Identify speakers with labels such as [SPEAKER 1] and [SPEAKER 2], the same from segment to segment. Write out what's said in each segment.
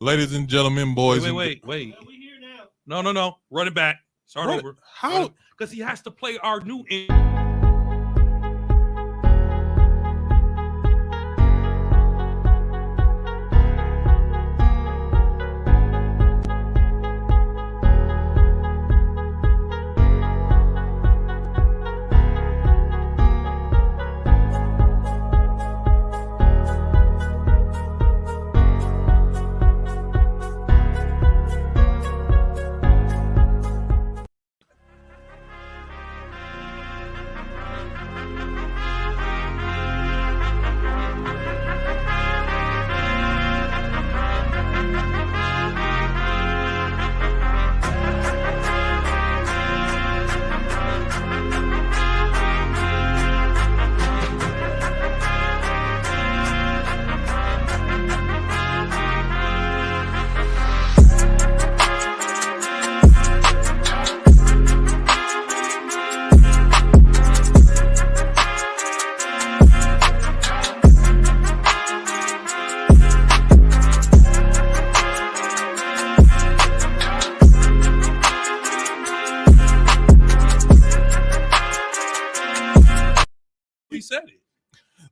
[SPEAKER 1] Ladies and gentlemen, boys.
[SPEAKER 2] Wait.
[SPEAKER 3] Are we here now?
[SPEAKER 2] No. Run it back. Start over.
[SPEAKER 1] How?
[SPEAKER 2] Because he has to play our new.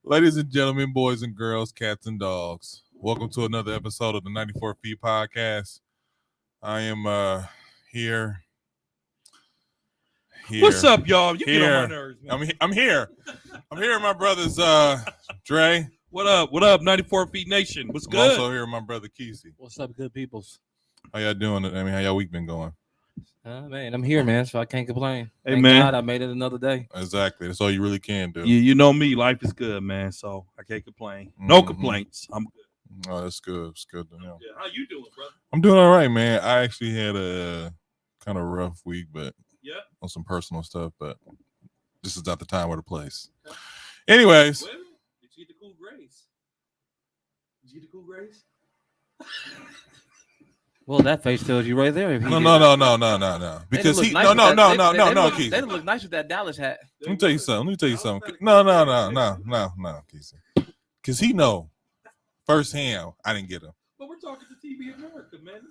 [SPEAKER 1] Ladies and gentlemen, boys and girls, cats and dogs, welcome to another episode of the 94 Feet Podcast. I am here.
[SPEAKER 2] What's up, y'all? You get on my nerves, man.
[SPEAKER 1] I'm here. I'm here with my brothers, Dre.
[SPEAKER 2] What up, 94 Feet Nation? What's good?
[SPEAKER 1] I'm also here with my brother, Kesey.
[SPEAKER 4] What's up, good peoples?
[SPEAKER 1] How y'all doing? I mean, how y'all week been going?
[SPEAKER 4] Man, I'm here, man, so I can't complain.
[SPEAKER 2] Hey,
[SPEAKER 4] Thank
[SPEAKER 2] man.
[SPEAKER 4] God I made it another day.
[SPEAKER 1] Exactly. That's all you really can do.
[SPEAKER 2] You know me. Life is good, man, so I can't complain. No complaints. I'm good.
[SPEAKER 1] Oh, that's good. It's good to know.
[SPEAKER 2] Yeah, how you doing, brother?
[SPEAKER 1] I'm doing all right, man. I actually had a kind of rough week, but on some personal stuff, but this is not the time or the place. Anyways.
[SPEAKER 2] Well, did you get the cool grace? Did you get the cool grace?
[SPEAKER 4] Well, that face tells you right there.
[SPEAKER 1] No. Because he
[SPEAKER 4] no,
[SPEAKER 1] Keith.
[SPEAKER 4] They look nice with that Dallas hat.
[SPEAKER 1] Let me tell you something. No, Keith. Because he know firsthand I didn't get him.
[SPEAKER 2] But we're talking to TV America, man.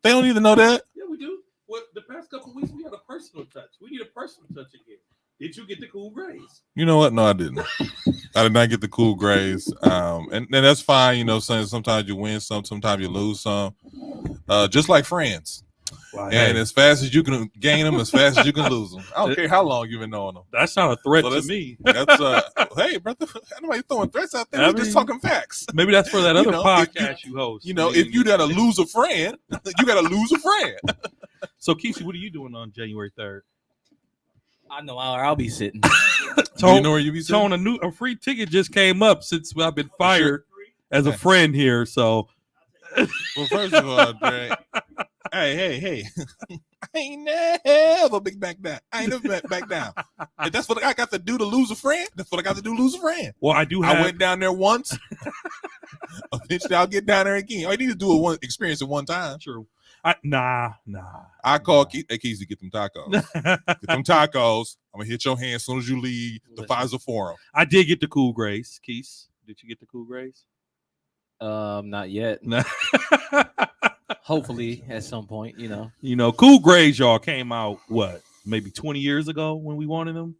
[SPEAKER 1] They don't even know that.
[SPEAKER 2] Yeah, we do. What the past couple of weeks we had a personal touch. We need a personal touch again. Did you get the cool grays?
[SPEAKER 1] You know what? No, I didn't. I did not get the cool grays. And that's fine. You know, sometimes you win some, sometimes you lose some. Just like friends.
[SPEAKER 2] Well,
[SPEAKER 1] and as fast as you can gain them, as fast as you can lose them. I don't care how long you've been knowing them.
[SPEAKER 2] That's not a threat to me.
[SPEAKER 1] That's hey, brother. Nobody throwing threats out there. We're just talking facts.
[SPEAKER 2] Maybe that's for that other podcast you host.
[SPEAKER 1] You know, if you gotta lose a friend, you gotta lose a friend.
[SPEAKER 2] So, Kesey, what are you doing on January 3rd?
[SPEAKER 4] I know I'll be sitting.
[SPEAKER 1] You know where you be sitting?
[SPEAKER 2] Tone, a free ticket just came up since I've been fired as a friend here. So,
[SPEAKER 1] well, first of all, Dre, hey, I ain't never back down. I ain't never back down. If that's what I got to do to lose a friend, that's what I got to do to lose a friend.
[SPEAKER 2] Well, I
[SPEAKER 1] went down there once. Eventually, I'll get down there again. All you need to do is experience it one time.
[SPEAKER 2] True. Nah.
[SPEAKER 1] I call Keys to get them tacos. Get them tacos. I'm gonna hit your hand as soon as you leave the Pfizer Forum.
[SPEAKER 2] I did get the cool grays. Keys, did you get the cool grays?
[SPEAKER 4] Not yet. Hopefully, at some point,
[SPEAKER 2] cool grays, y'all came out maybe 20 years ago when we wanted them,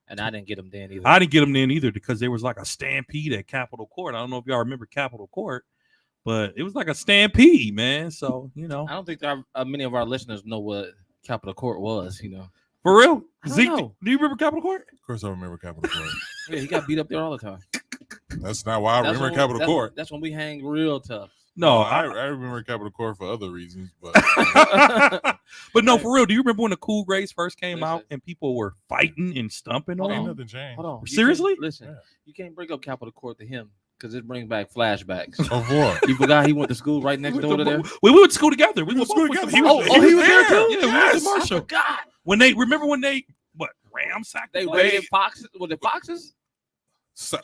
[SPEAKER 4] and I didn't get them then either.
[SPEAKER 2] I didn't get them then either because there was like a stampede at Capitol Court. I don't know if y'all remember Capitol Court. But it was like a stampede, man. So,
[SPEAKER 4] I don't think there are many of our listeners know what Capitol Court was,
[SPEAKER 2] For real?
[SPEAKER 4] Zeke,
[SPEAKER 2] do you remember Capitol Court?
[SPEAKER 1] Of course I remember Capitol Court.
[SPEAKER 4] Yeah, he got beat up there all the time.
[SPEAKER 1] That's not why I remember Capitol Court.
[SPEAKER 4] That's when we hang real tough.
[SPEAKER 1] No, I remember Capitol Court for other reasons, but
[SPEAKER 2] but no, for real. Do you remember when the cool grays first came out and people were fighting and stumping on them?
[SPEAKER 1] Nothing changed.
[SPEAKER 4] Hold on.
[SPEAKER 2] Seriously?
[SPEAKER 4] You can't bring up Capitol Court to him. Because it brings back flashbacks.
[SPEAKER 1] Of what?
[SPEAKER 4] You forgot he went to school right next door to there?
[SPEAKER 2] We went to school together. We went to school together.
[SPEAKER 4] He was there too?
[SPEAKER 2] Yeah, we went to Marshall.
[SPEAKER 4] I forgot.
[SPEAKER 2] When they ramsacked?
[SPEAKER 4] They raided Foxes? Was it Foxes?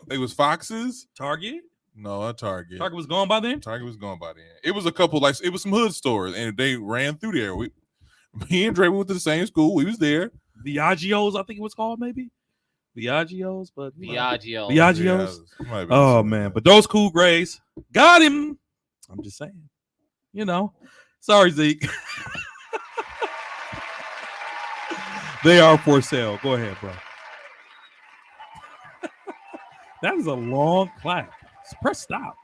[SPEAKER 1] They was Foxes?
[SPEAKER 2] Target?
[SPEAKER 1] No, not Target.
[SPEAKER 2] Target was gone by then?
[SPEAKER 1] Target was gone by then. It was a couple, it was some hood stores, and they ran through there. Me and Dre went to the same school. We was there.
[SPEAKER 2] Viaggio's, I think it was called, maybe? Viaggio's, but
[SPEAKER 4] Viaggio's.
[SPEAKER 2] Oh man, but those cool grays got him. I'm just saying. You know, sorry, Zeke. They are for sale. Go ahead, bro. That is a long clap. Press stop.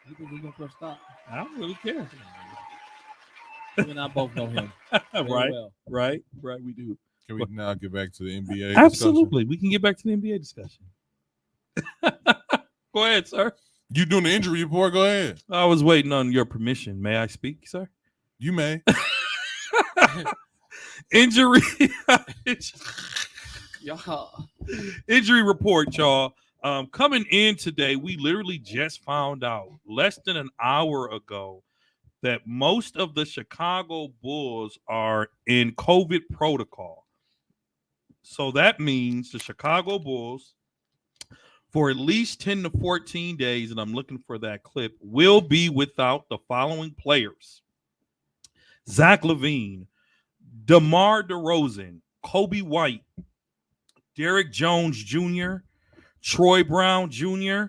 [SPEAKER 4] You think he's gonna press stop?
[SPEAKER 2] I don't really care.
[SPEAKER 4] You and I both know him. Very
[SPEAKER 2] Right,
[SPEAKER 4] well.
[SPEAKER 2] right. We do.
[SPEAKER 1] Can we now get back to the NBA?
[SPEAKER 2] Absolutely. We can get back to the NBA discussion. Go ahead, sir.
[SPEAKER 1] You doing the injury report? Go ahead.
[SPEAKER 2] I was waiting on your permission. May I speak, sir?
[SPEAKER 1] You may.
[SPEAKER 2] Injury.
[SPEAKER 4] Y'all.
[SPEAKER 2] Injury report, y'all. Coming in today, we literally just found out less than an hour ago that most of the Chicago Bulls are in COVID protocol. So that means the Chicago Bulls, for at least 10 to 14 days, and I'm looking for that clip, will be without the following players: Zach LaVine, DeMar DeRozan, Kobe White, Derrick Jones Jr., Troy Brown Jr.,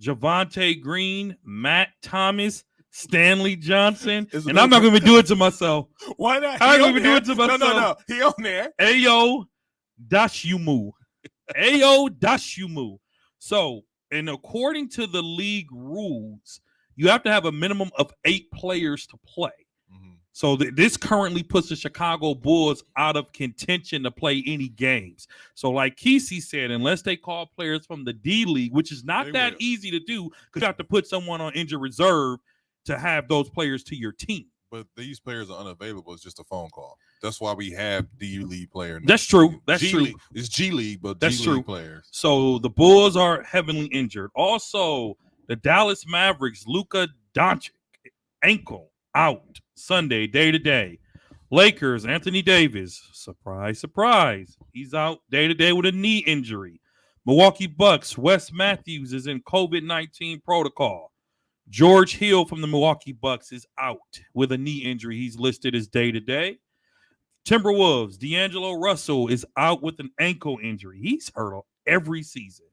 [SPEAKER 2] Javonte Green, Matt Thomas, Stanley Johnson, and I'm not going to do it to myself.
[SPEAKER 1] Why not?
[SPEAKER 2] I'm not going to do it to myself.
[SPEAKER 1] No. He on there.
[SPEAKER 2] Ayo Dashumu. Ayo Dashumu. So, and according to the league rules, you have to have a minimum of 8 players to play. So this currently puts the Chicago Bulls out of contention to play any games. So like Kesey said, unless they call players from the D League, which is not that easy to do, because you have to put someone on injured reserve to have those players to your team.
[SPEAKER 1] But these players are unavailable. It's just a phone call. That's why we have D League players.
[SPEAKER 2] That's true. That's
[SPEAKER 1] G
[SPEAKER 2] true.
[SPEAKER 1] League. It's G League, but
[SPEAKER 2] that's
[SPEAKER 1] G
[SPEAKER 2] true.
[SPEAKER 1] League players.
[SPEAKER 2] So the Bulls are heavily injured. Also, the Dallas Mavericks, Luka Doncic, ankle out Sunday, day to day. Lakers, Anthony Davis, surprise. He's out day to day with a knee injury. Milwaukee Bucks, Wes Matthews is in COVID-19 protocol. George Hill from the Milwaukee Bucks is out with a knee injury. He's listed as day to day. Timberwolves, D'Angelo Russell is out with an ankle injury. He's hurt every season.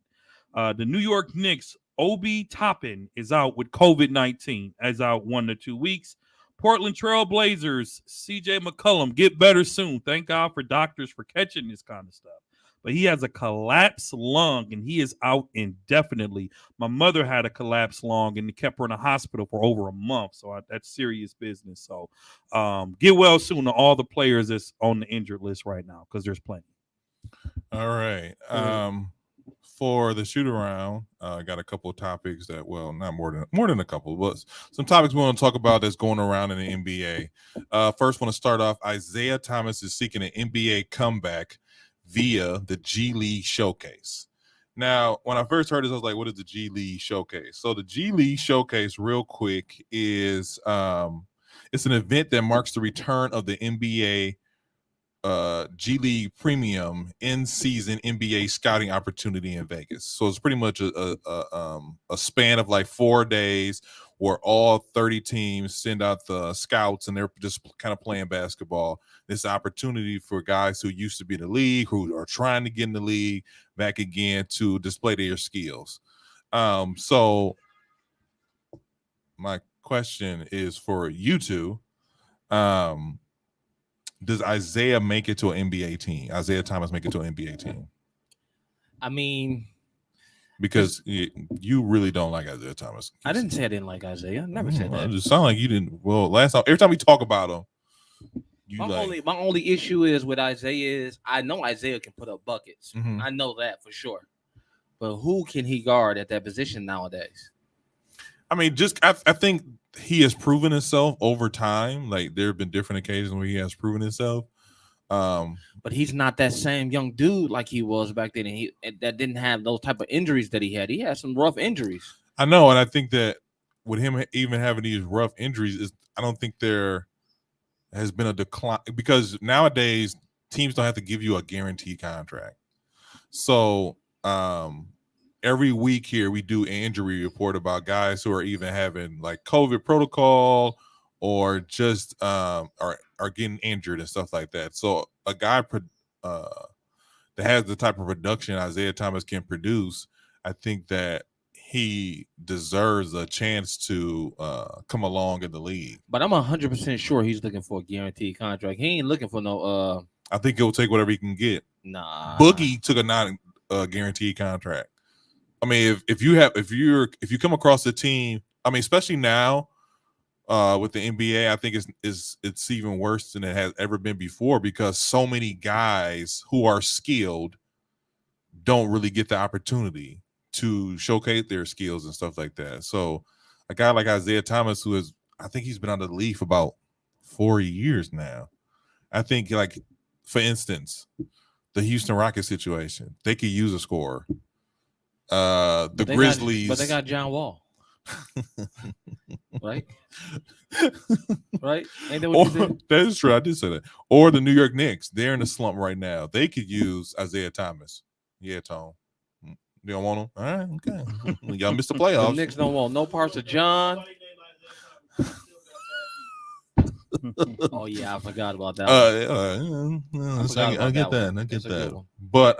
[SPEAKER 2] The New York Knicks, Obi Toppin is out with COVID-19, as out 1 to 2 weeks. Portland Trail Blazers, CJ McCollum, get better soon. Thank God for doctors for catching this kind of stuff. But he has a collapsed lung, and he is out indefinitely. My mother had a collapsed lung, and they kept her in the hospital for over a month. So that's serious business. So get well soon to all the players that's on the injured list right now, because there's plenty.
[SPEAKER 1] All right. For the shoot around, I got a couple of topics that, well, not more than a couple, but some topics we want to talk about that's going around in the NBA. First, want to start off. Isaiah Thomas is seeking an NBA comeback via the G League Showcase. Now, when I first heard this, I was like, what is the G League Showcase? So the G League Showcase, real quick, is it's an event that marks the return of the NBA G League Premium in-season NBA scouting opportunity in Vegas. So it's pretty much a span of like 4 days where all 30 teams send out the scouts, and they're just kind of playing basketball. This opportunity for guys who used to be in the league, who are trying to get in the league back again, to display their skills. So my question is for you two. Does Isaiah make it to an NBA team? Isaiah Thomas make it to an NBA team?
[SPEAKER 4] I mean,
[SPEAKER 1] because you really don't like Isaiah Thomas.
[SPEAKER 4] I didn't say I didn't like Isaiah. I never said that.
[SPEAKER 1] It just sound like you didn't. Well, last time, every time we talk about him,
[SPEAKER 4] my only issue is with Isaiah is I know Isaiah can put up buckets.
[SPEAKER 1] Mm-hmm.
[SPEAKER 4] I know that for sure. But who can he guard at that position nowadays?
[SPEAKER 1] I mean, I think he has proven himself over time. Like, there have been different occasions where he has proven himself.
[SPEAKER 4] But he's not that same young dude like he was back then. And that didn't have those type of injuries that he had. He had some rough injuries.
[SPEAKER 1] I know, and I think that with him even having these rough injuries, I don't think there has been a decline, because nowadays teams don't have to give you a guaranteed contract. So every week here we do an injury report about guys who are even having like COVID protocol or just are getting injured and stuff like that. So a guy that has the type of production Isaiah Thomas can produce, I think that he deserves a chance to come along in the league.
[SPEAKER 4] But I'm 100% sure he's looking for a guaranteed contract. He ain't looking for no.
[SPEAKER 1] I think he'll take whatever he can get.
[SPEAKER 4] Nah.
[SPEAKER 1] Boogie took a non-guaranteed contract. I mean, if you come across a team, I mean, especially now with the NBA, I think it's even worse than it has ever been before because so many guys who are skilled don't really get the opportunity to showcase their skills and stuff like that. So a guy like Isaiah Thomas, I think he's been out of the league for about 4 years now. I think, like, for instance, the Houston Rockets situation, they could use a scorer. The Grizzlies,
[SPEAKER 4] but they got John Wall, right? Right? Ain't that what you said?
[SPEAKER 1] That is true. I did say that. Or the New York Knicks, they're in a slump right now. They could use Isaiah Thomas. Yeah, Tone. You don't want him? All right, okay. Y'all missed the playoffs.
[SPEAKER 4] The Knicks don't want no parts of John. Oh yeah, I forgot about that.
[SPEAKER 1] I get that. But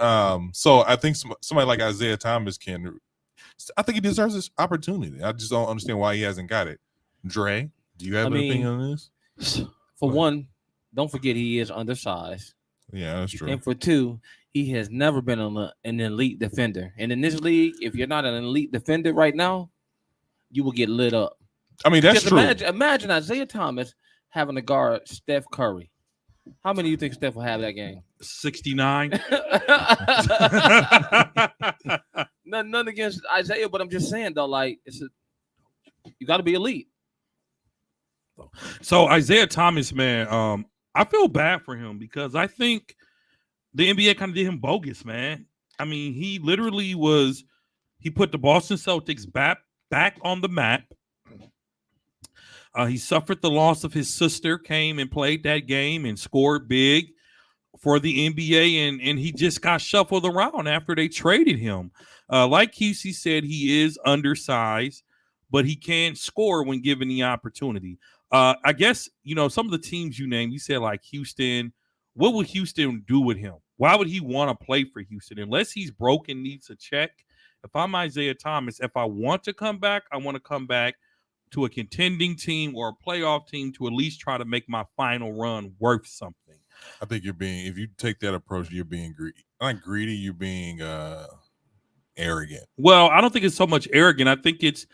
[SPEAKER 1] so I think somebody like Isaiah Thomas I think he deserves this opportunity. I just don't understand why he hasn't got it. Dre, do you have an opinion on this?
[SPEAKER 4] For one, don't forget he is undersized.
[SPEAKER 1] Yeah, that's true.
[SPEAKER 4] And for two, he has never been an elite defender. And in this league, if you're not an elite defender right now, you will get lit up.
[SPEAKER 1] I mean, that's true.
[SPEAKER 4] Imagine Isaiah Thomas having to guard Steph Curry. How many do you think Steph will have that game?
[SPEAKER 2] 69.
[SPEAKER 4] None against Isaiah, but I'm just saying though, like you got to be elite.
[SPEAKER 2] So Isaiah Thomas, man, I feel bad for him because I think the NBA kind of did him bogus, man. I mean, he literally he put the Boston Celtics back on the map. He suffered the loss of his sister, came and played that game and scored big for the NBA, and he just got shuffled around after they traded him. Like Kesey said, he is undersized, but he can score when given the opportunity. I guess, some of the teams you named, you said like Houston. What would Houston do with him? Why would he want to play for Houston? Unless he's broken, needs a check. If I'm Isaiah Thomas, if I want to come back, I want to come back to a contending team or a playoff team to at least try to make my final run worth something.
[SPEAKER 1] I think if you take that approach, you're being greedy. Not greedy, you're being arrogant.
[SPEAKER 2] Well, I don't think it's so much arrogant. I think it's,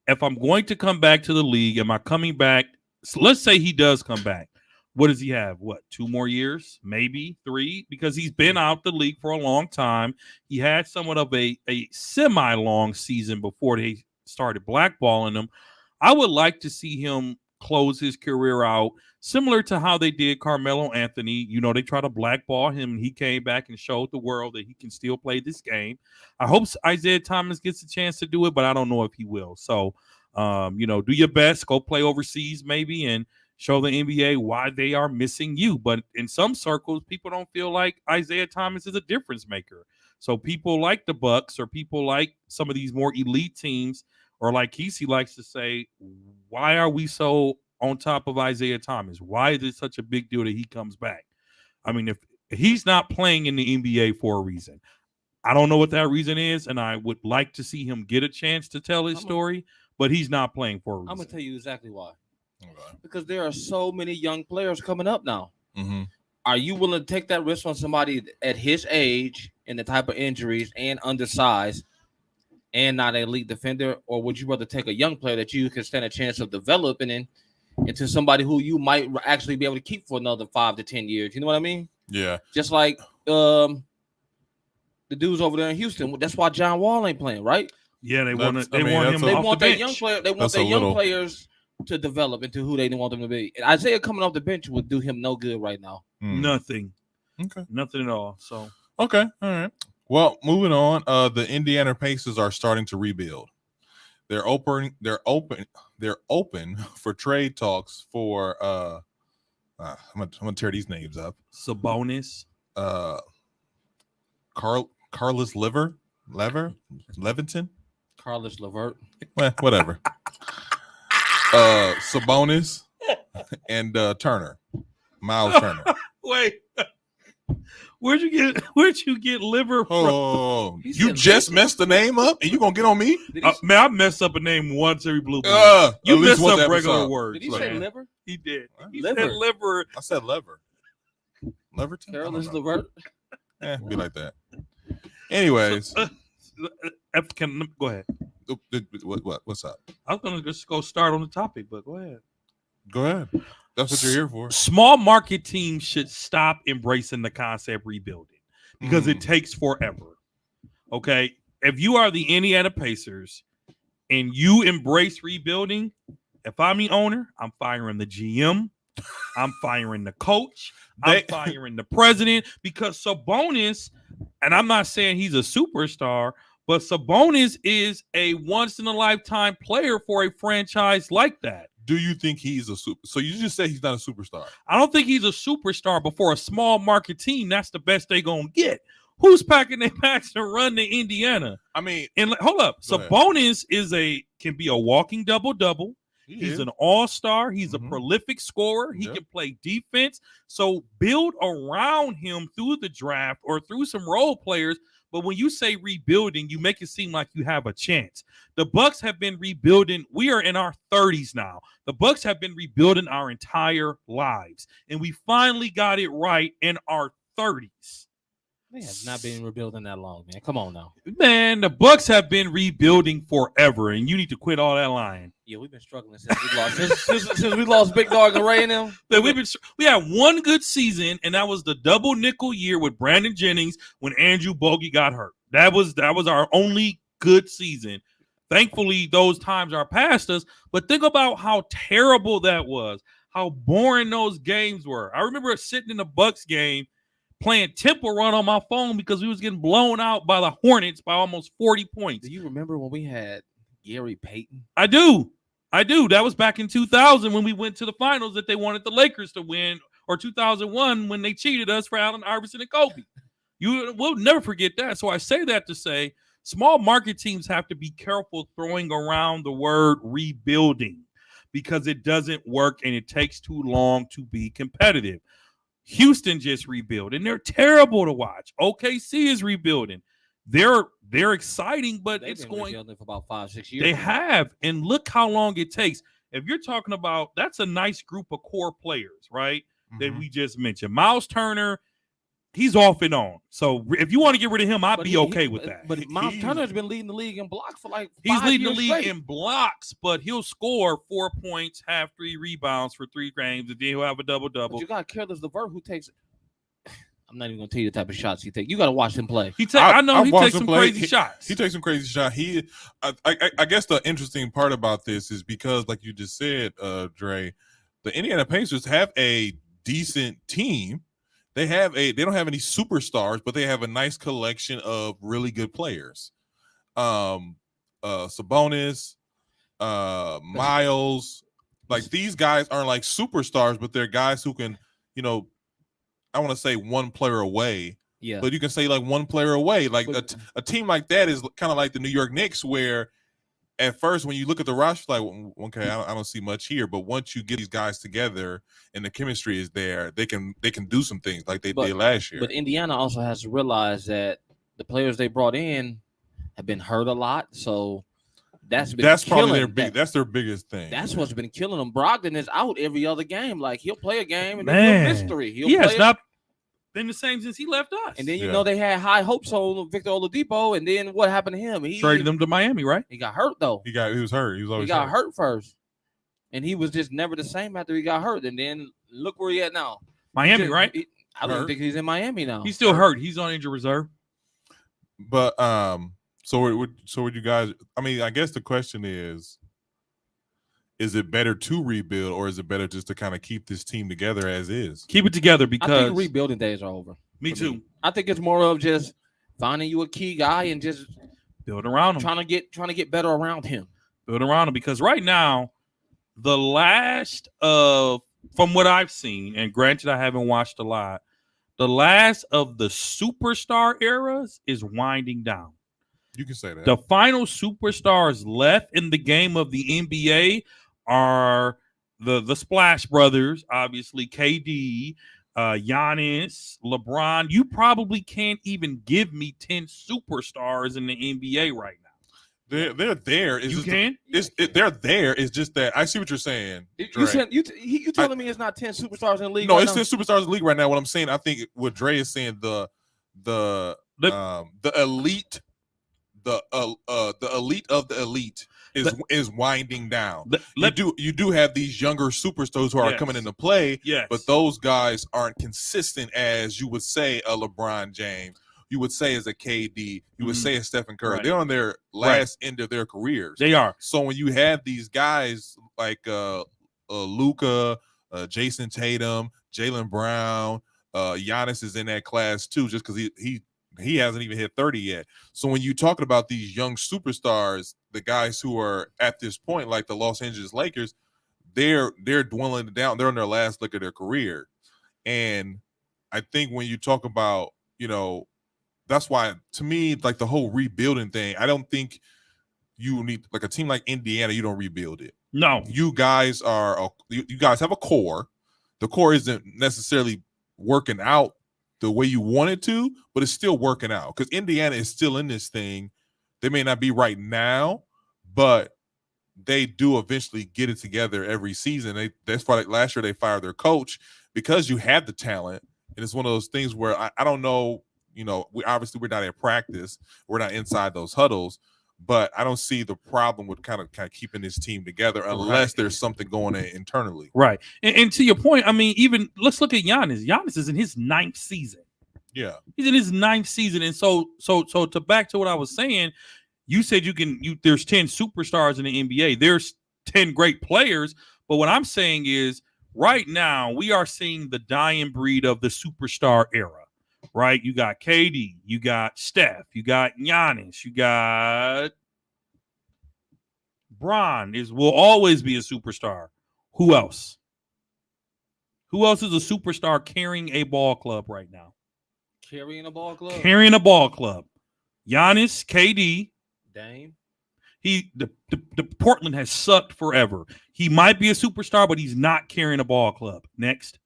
[SPEAKER 2] if I'm going to come back to the league, am I coming back? So let's say he does come back. What does he have? 2 more years? Maybe 3? Because he's been out the league for a long time. He had somewhat of a semi-long season before they started blackballing him. I would like to see him close his career out similar to how they did Carmelo Anthony. They try to blackball him, and he came back and showed the world that he can still play this game. I hope Isaiah Thomas gets a chance to do it, but I don't know if he will. So, do your best. Go play overseas maybe and show the NBA why they are missing you. But in some circles, people don't feel like Isaiah Thomas is a difference maker. So people like the Bucks or people like some of these more elite teams, or like Kesey likes to say, why are we so on top of Isaiah Thomas? Why is it such a big deal that he comes back? I mean, if he's not playing in the NBA for a reason, I don't know what that reason is, and I would like to see him get a chance to tell his story, but he's not playing for a reason.
[SPEAKER 4] I'm going to tell you exactly why.
[SPEAKER 1] Okay.
[SPEAKER 4] Because there are so many young players coming up now.
[SPEAKER 1] Mm-hmm.
[SPEAKER 4] Are you willing to take that risk on somebody at his age and the type of injuries and undersized and not an elite defender, or would you rather take a young player that you can stand a chance of developing into somebody who you might actually be able to keep for another 5 to 10 years? You know what I mean?
[SPEAKER 1] Yeah.
[SPEAKER 4] Just like the dudes over there in Houston. That's why John Wall ain't playing, right?
[SPEAKER 2] Yeah, they want him.
[SPEAKER 4] They
[SPEAKER 2] off
[SPEAKER 4] want
[SPEAKER 2] the
[SPEAKER 4] their
[SPEAKER 2] bench.
[SPEAKER 4] young player. They want their young players to develop into who they want them to be. And Isaiah coming off the bench would do him no good right now.
[SPEAKER 2] Nothing.
[SPEAKER 1] Okay.
[SPEAKER 2] Nothing at all. So
[SPEAKER 1] okay. All right. Well, moving on. The Indiana Pacers are starting to rebuild. They're open for trade talks for I'm gonna tear these names up.
[SPEAKER 2] Sabonis.
[SPEAKER 1] Carlos Leviton.
[SPEAKER 4] Carlos Levert.
[SPEAKER 1] Whatever. Sabonis and Turner. Miles Turner.
[SPEAKER 2] Wait. Where'd you get liver from?
[SPEAKER 1] Oh,
[SPEAKER 4] He
[SPEAKER 1] you
[SPEAKER 4] said
[SPEAKER 1] just
[SPEAKER 4] liver.
[SPEAKER 1] messed the name up, and you gonna get on me?
[SPEAKER 4] Did he,
[SPEAKER 2] Man, I mess up a name once every blue moon.
[SPEAKER 1] At
[SPEAKER 2] You
[SPEAKER 1] least
[SPEAKER 2] mess
[SPEAKER 1] once
[SPEAKER 2] up
[SPEAKER 1] every
[SPEAKER 2] regular
[SPEAKER 1] episode.
[SPEAKER 2] words.
[SPEAKER 4] did he say
[SPEAKER 2] man.
[SPEAKER 4] liver?
[SPEAKER 2] He did. He
[SPEAKER 4] Liver.
[SPEAKER 2] said liver.
[SPEAKER 1] I said lever. Leverton?
[SPEAKER 4] Carol is
[SPEAKER 1] I
[SPEAKER 4] the
[SPEAKER 1] don't
[SPEAKER 4] word.
[SPEAKER 1] know. Be like that. Anyways,
[SPEAKER 2] Go ahead.
[SPEAKER 1] what's up?
[SPEAKER 2] I was gonna just go start on the topic, but go ahead.
[SPEAKER 1] Go ahead. That's what you're here for.
[SPEAKER 2] Small market teams should stop embracing the concept rebuilding because it takes forever. Okay. If you are the Indiana Pacers and you embrace rebuilding, if I'm the owner, I'm firing the GM, I'm firing the coach, I'm firing the president, because Sabonis, and I'm not saying he's a superstar, but Sabonis is a once-in-a-lifetime player for a franchise like that.
[SPEAKER 1] Do you think he's a super? So you just say he's not a superstar?
[SPEAKER 2] I don't think he's a superstar, but for a small market team, that's the best they're going to get. Who's packing their packs to run to Indiana?
[SPEAKER 1] I mean,
[SPEAKER 2] And hold up.
[SPEAKER 1] Go ahead.
[SPEAKER 2] Sabonis can be a walking double-double. He's an all-star. He's a
[SPEAKER 1] Mhm.
[SPEAKER 2] prolific scorer. He
[SPEAKER 1] Yep.
[SPEAKER 2] can play defense. So build around him through the draft or through some role players. But when you say rebuilding, you make it seem like you have a chance. The Bucks have been rebuilding. We are in our 30s now. The Bucks have been rebuilding our entire lives. And we finally got it right in our 30s.
[SPEAKER 4] They have not been rebuilding that long, man. Come on now.
[SPEAKER 2] Man, the Bucks have been rebuilding forever, and you need to quit all that lying.
[SPEAKER 4] Yeah, we've been struggling since we lost. since we lost Big Dog and Ray and them.
[SPEAKER 2] We had one good season, and that was the double nickel year with Brandon Jennings when Andrew Bogie got hurt. That was our only good season. Thankfully, those times are past us. But think about how terrible that was, how boring those games were. I remember sitting in the Bucks game playing Temple Run on my phone because we was getting blown out by the Hornets by almost 40 points.
[SPEAKER 4] Do you remember when we had Gary Payton?
[SPEAKER 2] I do. That was back in 2000 when we went to the finals that they wanted the Lakers to win, or 2001 when they cheated us for Allen Iverson and Kobe. You will never forget that. So I say that to say small market teams have to be careful throwing around the word rebuilding because it doesn't work and it takes too long to be competitive. Houston just rebuilt, and they're terrible to watch. OKC is rebuilding. They're exciting, but
[SPEAKER 4] They've
[SPEAKER 2] it's
[SPEAKER 4] been
[SPEAKER 2] going.
[SPEAKER 4] rebuilding for about 5-6 years.
[SPEAKER 2] They
[SPEAKER 4] now.
[SPEAKER 2] have, and look how long it takes. If you're talking about, that's a nice group of core players, right? That
[SPEAKER 1] Mhm.
[SPEAKER 2] we just mentioned. Miles Turner, he's off and on. So if you want to get rid of him, I'd
[SPEAKER 4] But
[SPEAKER 2] be
[SPEAKER 4] he-
[SPEAKER 2] okay
[SPEAKER 4] he-
[SPEAKER 2] with that.
[SPEAKER 4] But Miles Turner's been leading the league in blocks for like
[SPEAKER 2] He's
[SPEAKER 4] 5
[SPEAKER 2] leading the
[SPEAKER 4] years
[SPEAKER 2] league
[SPEAKER 4] straight.
[SPEAKER 2] in blocks, but he'll score 4 points, have 3 rebounds for 3 games, and then he'll have a double-double.
[SPEAKER 4] But you got Careless LeVert who takes. I'm not even gonna tell you the type of shots he takes. You got to watch him play.
[SPEAKER 2] I know
[SPEAKER 1] I've
[SPEAKER 2] he
[SPEAKER 1] watched
[SPEAKER 2] takes
[SPEAKER 1] him
[SPEAKER 2] some
[SPEAKER 1] play.
[SPEAKER 2] crazy shots.
[SPEAKER 1] He takes some crazy shot. I guess the interesting part about this is because, like you just said, Dre, the Indiana Pacers have a decent team. They don't have any superstars, but they have a nice collection of really good players. Sabonis, Miles, like these guys aren't like superstars, but they're guys who can, I want to say one player away.
[SPEAKER 4] Yeah.
[SPEAKER 1] But you can say like one player away. Like
[SPEAKER 4] But-
[SPEAKER 1] a team like that is kind of like the New York Knicks, where at first when you look at the roster, like, okay, I don't see much here. But once you get these guys together and the chemistry is there, they can do some things like they did last year.
[SPEAKER 4] But Indiana also has to realize that the players they brought in have been hurt a lot, so that's
[SPEAKER 1] probably
[SPEAKER 4] killing,
[SPEAKER 1] that's their biggest thing.
[SPEAKER 4] That's what's been killing them. Brogdon is out every other game. Like he'll play a game and
[SPEAKER 2] Man,
[SPEAKER 4] then he'll mystery.
[SPEAKER 2] He has not been the same since he left us.
[SPEAKER 4] And then you know they had high hopes on Victor Oladipo, and then what happened to him? He
[SPEAKER 2] traded him to Miami, right?
[SPEAKER 4] He got hurt though.
[SPEAKER 1] He was hurt. He was always
[SPEAKER 4] He got hurt first, and he was just never the same after he got hurt. And then look where he at now.
[SPEAKER 2] Miami, right?
[SPEAKER 4] I don't think he's in Miami now.
[SPEAKER 2] He's still hurt. He's on injured reserve.
[SPEAKER 1] But so would you guys? I mean, I guess the question is it better to rebuild, or is it better just to kind of keep this team together as is?
[SPEAKER 2] Keep it together
[SPEAKER 4] I
[SPEAKER 2] because
[SPEAKER 4] think rebuilding days are over.
[SPEAKER 2] me too.
[SPEAKER 4] I think it's more of just finding you a key guy and just
[SPEAKER 2] Build around him.
[SPEAKER 4] trying to get better around him.
[SPEAKER 2] Build around him because right now, the last of from what I've seen, and granted I haven't watched a lot, the last of the superstar eras is winding down.
[SPEAKER 1] You can say that.
[SPEAKER 2] The final superstars left in the game of the NBA are the Splash Brothers, obviously KD, Giannis, LeBron. You probably can't even give me 10 superstars in the NBA right now.
[SPEAKER 1] They're there. It's
[SPEAKER 2] You
[SPEAKER 1] just
[SPEAKER 2] can?
[SPEAKER 1] They're there. It's just that I see what you're saying.
[SPEAKER 4] You said you telling me it's not 10 superstars in the league?
[SPEAKER 1] No,
[SPEAKER 4] right
[SPEAKER 1] it's
[SPEAKER 4] now?
[SPEAKER 1] 10 superstars in the league right now. What I'm saying, I think what Dre is saying, the elite, the elite of the elite is winding down. You do have these younger superstars who are coming into play, but those guys aren't consistent as you would say a LeBron James. You would say as a KD, you would say as Stephen Curry. Right. They're on their last end of their careers.
[SPEAKER 2] They are.
[SPEAKER 1] So when you have these guys like Luka, Jason Tatum, Jaylen Brown, Giannis is in that class too, just because he hasn't even hit 30 yet. So when you talking about these young superstars, the guys who are at this point, like the Los Angeles Lakers, they're dwindling down. They're on their last look of their career. And I think when you talk about, that's why, to me, like the whole rebuilding thing, I don't think you need, like a team like Indiana, you don't rebuild it.
[SPEAKER 2] No.
[SPEAKER 1] You guys you guys have a core. The core isn't necessarily working out the way you want it to, but it's still working out because Indiana is still in this thing. They may not be right now, but they do eventually get it together every season. That's why last year they fired their coach because you had the talent. And it's one of those things where I don't know, we're not in practice. We're not inside those huddles, but I don't see the problem with kind of keeping this team together unless there's something going on internally.
[SPEAKER 2] Right. And to your point, I mean, even let's look at Giannis. Giannis is in his 9th season.
[SPEAKER 1] Yeah.
[SPEAKER 2] He's in his 9th season. And so to back to what I was saying, you said there's 10 superstars in the NBA. There's 10 great players. But what I'm saying is right now we are seeing the dying breed of the superstar era. Right, you got KD, you got Steph, you got Giannis, you got Bron will always be a superstar. Who else? Who else is a superstar carrying a ball club right now?
[SPEAKER 4] Carrying a ball club.
[SPEAKER 2] Giannis, KD,
[SPEAKER 4] Dame.
[SPEAKER 2] The Portland has sucked forever. He might be a superstar, but he's not carrying a ball club. Next.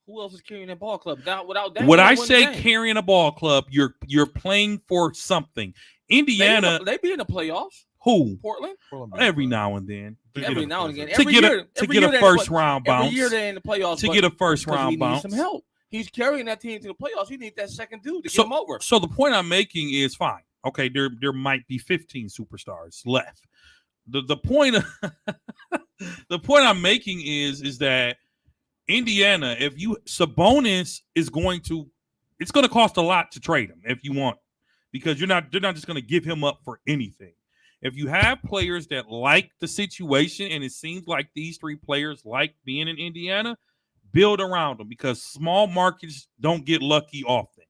[SPEAKER 4] Who else is carrying a ball club? Without Dame,
[SPEAKER 2] when I say carrying a ball club, you're playing for something. Indiana,
[SPEAKER 4] they be in the playoffs.
[SPEAKER 2] Who?
[SPEAKER 4] Portland.
[SPEAKER 2] Every now and then.
[SPEAKER 4] Every now and again.
[SPEAKER 2] To get a first round bounce.
[SPEAKER 4] Every year they're in the playoffs.
[SPEAKER 2] To get a first round bounce.
[SPEAKER 4] He needs some help. He's carrying that team to the playoffs. He needs that second dude to get him over.
[SPEAKER 2] So the point I'm making is fine. Okay, there might be 15 superstars left. The point I'm making is that Indiana, Sabonis is it's going to cost a lot to trade him if you want, because they're not just going to give him up for anything. If you have players that like the situation, and it seems like these 3 players like being in Indiana, build around them, because small markets don't get lucky often.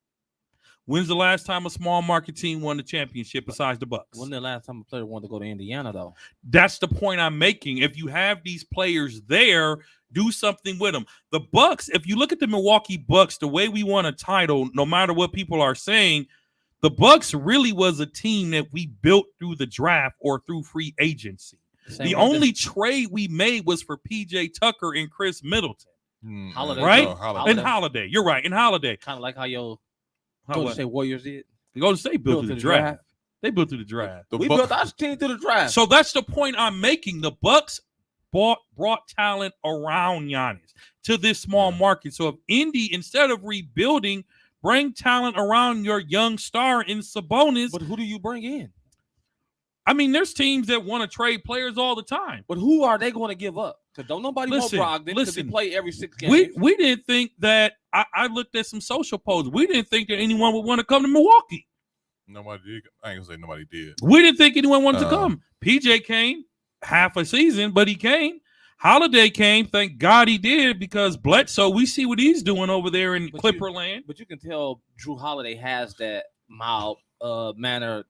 [SPEAKER 2] When's the last time a small market team won the championship besides the Bucks?
[SPEAKER 4] When's the last time a player wanted to go to Indiana, though?
[SPEAKER 2] That's the point I'm making. If you have these players there, do something with them. The Bucks, if you look at the Milwaukee Bucks, the way we won a title, no matter what people are saying, the Bucks really was a team that we built through the draft or through free agency. The only trade we made was for PJ Tucker and Chris Middleton.
[SPEAKER 4] Holiday,
[SPEAKER 2] right?
[SPEAKER 4] Holiday.
[SPEAKER 2] And Holiday. You're right. And Holiday.
[SPEAKER 4] Kind of like how Golden State Warriors did.
[SPEAKER 2] The Golden State built through the draft. They built through the draft.
[SPEAKER 4] We built our team through the draft.
[SPEAKER 2] So that's the point I'm making. The Bucks brought talent around Giannis to this small market. So if Indy, instead of rebuilding, bring talent around your young star in Sabonis.
[SPEAKER 4] But who do you bring in?
[SPEAKER 2] I mean, there's teams that want to trade players all the time.
[SPEAKER 4] But who are they going to give up? Because don't nobody want Brogdon because he play every 6 games.
[SPEAKER 2] We didn't think that. I looked at some social posts. We didn't think that anyone would want to come to Milwaukee.
[SPEAKER 1] Nobody did. I ain't gonna say nobody did.
[SPEAKER 2] We didn't think anyone wanted to come. PJ came half a season, but he came. Holiday came. Thank God he did, because Bledsoe, we see what he's doing over there in Clipperland.
[SPEAKER 4] But you can tell Drew Holiday has that mild manner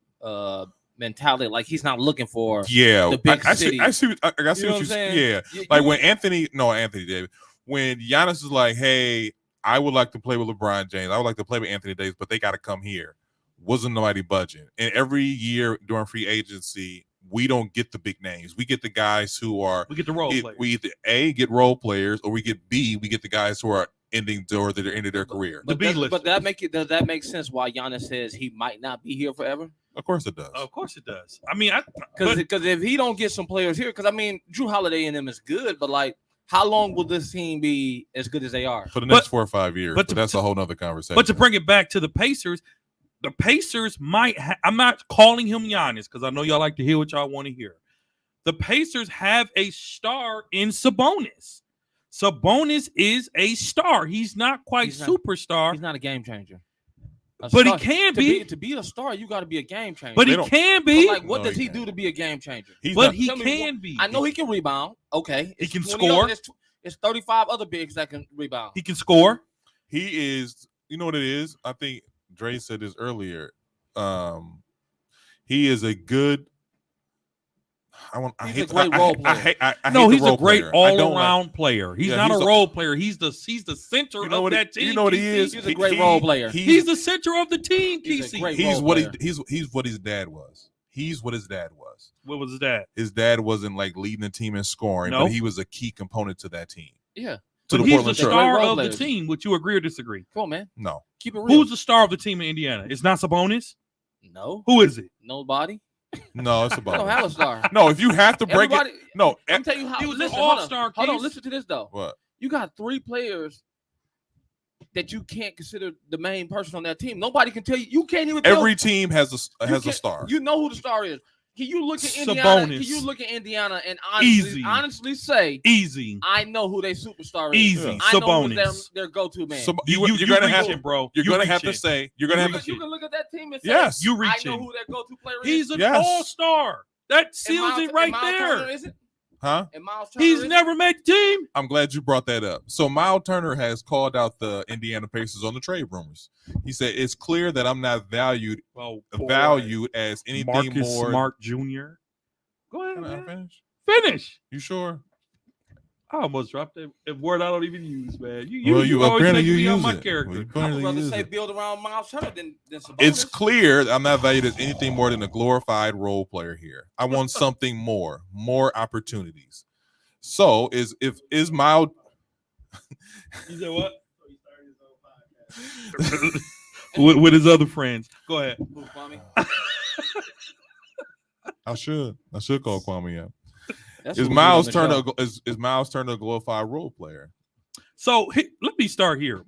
[SPEAKER 4] mentality. Like he's not looking for the big city.
[SPEAKER 1] I see what you're saying. Yeah. Like when Anthony Davis, when Giannis is like, hey, I would like to play with LeBron James. I would like to play with Anthony Davis, but they got to come here. Wasn't nobody budging. And every year during free agency, we don't get the big names. We get the guys who are.
[SPEAKER 2] We get the role players.
[SPEAKER 1] We either A, get role players, or we get B, we get the guys who are ending or the end of their career.
[SPEAKER 2] The B list.
[SPEAKER 4] But does that make sense why Giannis says he might not be here forever?
[SPEAKER 1] Of course it does.
[SPEAKER 2] Of course it does. I mean,
[SPEAKER 4] Because if he don't get some players here, because I mean, Drew Holiday and them is good, but like, how long will this team be as good as they are?
[SPEAKER 1] For the next 4 or 5 years. But that's a whole nother conversation.
[SPEAKER 2] But to bring it back to the Pacers might I'm not calling him Giannis because I know y'all like to hear what y'all want to hear. The Pacers have a star in Sabonis. Sabonis is a star. He's not quite superstar.
[SPEAKER 4] He's not a game changer.
[SPEAKER 2] But he can be.
[SPEAKER 4] To be a star, you got to be a game changer.
[SPEAKER 2] But he can be.
[SPEAKER 4] But like, what does he do to be a game changer?
[SPEAKER 2] He can be.
[SPEAKER 4] I know he can rebound. Okay.
[SPEAKER 2] He can score.
[SPEAKER 4] It's 35 other bigs that can rebound.
[SPEAKER 2] He can score.
[SPEAKER 1] He is, you know what it is? I think Dre said this earlier. He is a good.
[SPEAKER 4] He's a great role player.
[SPEAKER 2] He's a great all-around player. He's not a role player. He's the center of that team.
[SPEAKER 1] You know what he is?
[SPEAKER 4] He's a great role player.
[SPEAKER 2] He's the center of the team.
[SPEAKER 4] He's
[SPEAKER 1] what his dad was. He's what his dad was.
[SPEAKER 2] What was his dad?
[SPEAKER 1] His dad wasn't like leading the team in scoring, but he was a key component to that team.
[SPEAKER 4] Yeah.
[SPEAKER 2] But he's the star of the team. Would you agree or disagree?
[SPEAKER 4] Come on, man.
[SPEAKER 1] No.
[SPEAKER 4] Keep it real.
[SPEAKER 2] Who's the star of the team in Indiana? It's not Sabonis?
[SPEAKER 4] No.
[SPEAKER 2] Who is it?
[SPEAKER 4] Nobody.
[SPEAKER 1] No, it's Sabonis.
[SPEAKER 4] I don't have a star.
[SPEAKER 1] No, if you have to break it. No.
[SPEAKER 4] I'm telling you how.
[SPEAKER 2] He was
[SPEAKER 4] listen,
[SPEAKER 2] an all-star.
[SPEAKER 4] Hold on. Listen to this, though.
[SPEAKER 1] What?
[SPEAKER 4] You got 3 players that you can't consider the main person on that team. Nobody can tell you. You can't even tell.
[SPEAKER 1] Every team has a star.
[SPEAKER 4] You know who the star is. Can you look at Indiana?
[SPEAKER 2] Sabonis.
[SPEAKER 4] Can you look at Indiana and honestly say, I know who their superstar is.
[SPEAKER 2] Easy.
[SPEAKER 4] I know
[SPEAKER 2] Sabonis.
[SPEAKER 4] who's their go-to man.
[SPEAKER 1] You're gonna have
[SPEAKER 2] it, bro.
[SPEAKER 1] You're gonna have to say. You're gonna have to.
[SPEAKER 4] You can look at that team and say,
[SPEAKER 1] yes,
[SPEAKER 2] you reach
[SPEAKER 4] I know who their go-to player is.
[SPEAKER 2] He's an all-star. That seals it right there.
[SPEAKER 4] Turner, is it?
[SPEAKER 1] Huh?
[SPEAKER 4] And Miles Turner,
[SPEAKER 2] He's never made the team.
[SPEAKER 1] I'm glad you brought that up. So Miles Turner has called out the Indiana Pacers on the trade rumors. He said it's clear that I'm not valued as anything
[SPEAKER 2] Marcus
[SPEAKER 1] more.
[SPEAKER 2] Smart Jr. Go ahead, man.
[SPEAKER 1] Finish.
[SPEAKER 2] Finish.
[SPEAKER 1] You sure?
[SPEAKER 2] I almost dropped a word I don't even use, man.
[SPEAKER 1] You
[SPEAKER 2] always
[SPEAKER 1] apparently
[SPEAKER 2] make
[SPEAKER 1] you
[SPEAKER 2] me on
[SPEAKER 1] use
[SPEAKER 2] my
[SPEAKER 1] it.
[SPEAKER 2] character.
[SPEAKER 4] I would rather say build around Miles Turner than Sabonis.
[SPEAKER 1] It's clear that I'm not valued as anything more than a glorified role player here. I want something more opportunities. So is Miles?
[SPEAKER 2] You said what? with his other friends. Go ahead.
[SPEAKER 1] I should call Kwame up.
[SPEAKER 4] Is
[SPEAKER 1] Miles Turner a glorified role player?
[SPEAKER 2] So let me start here.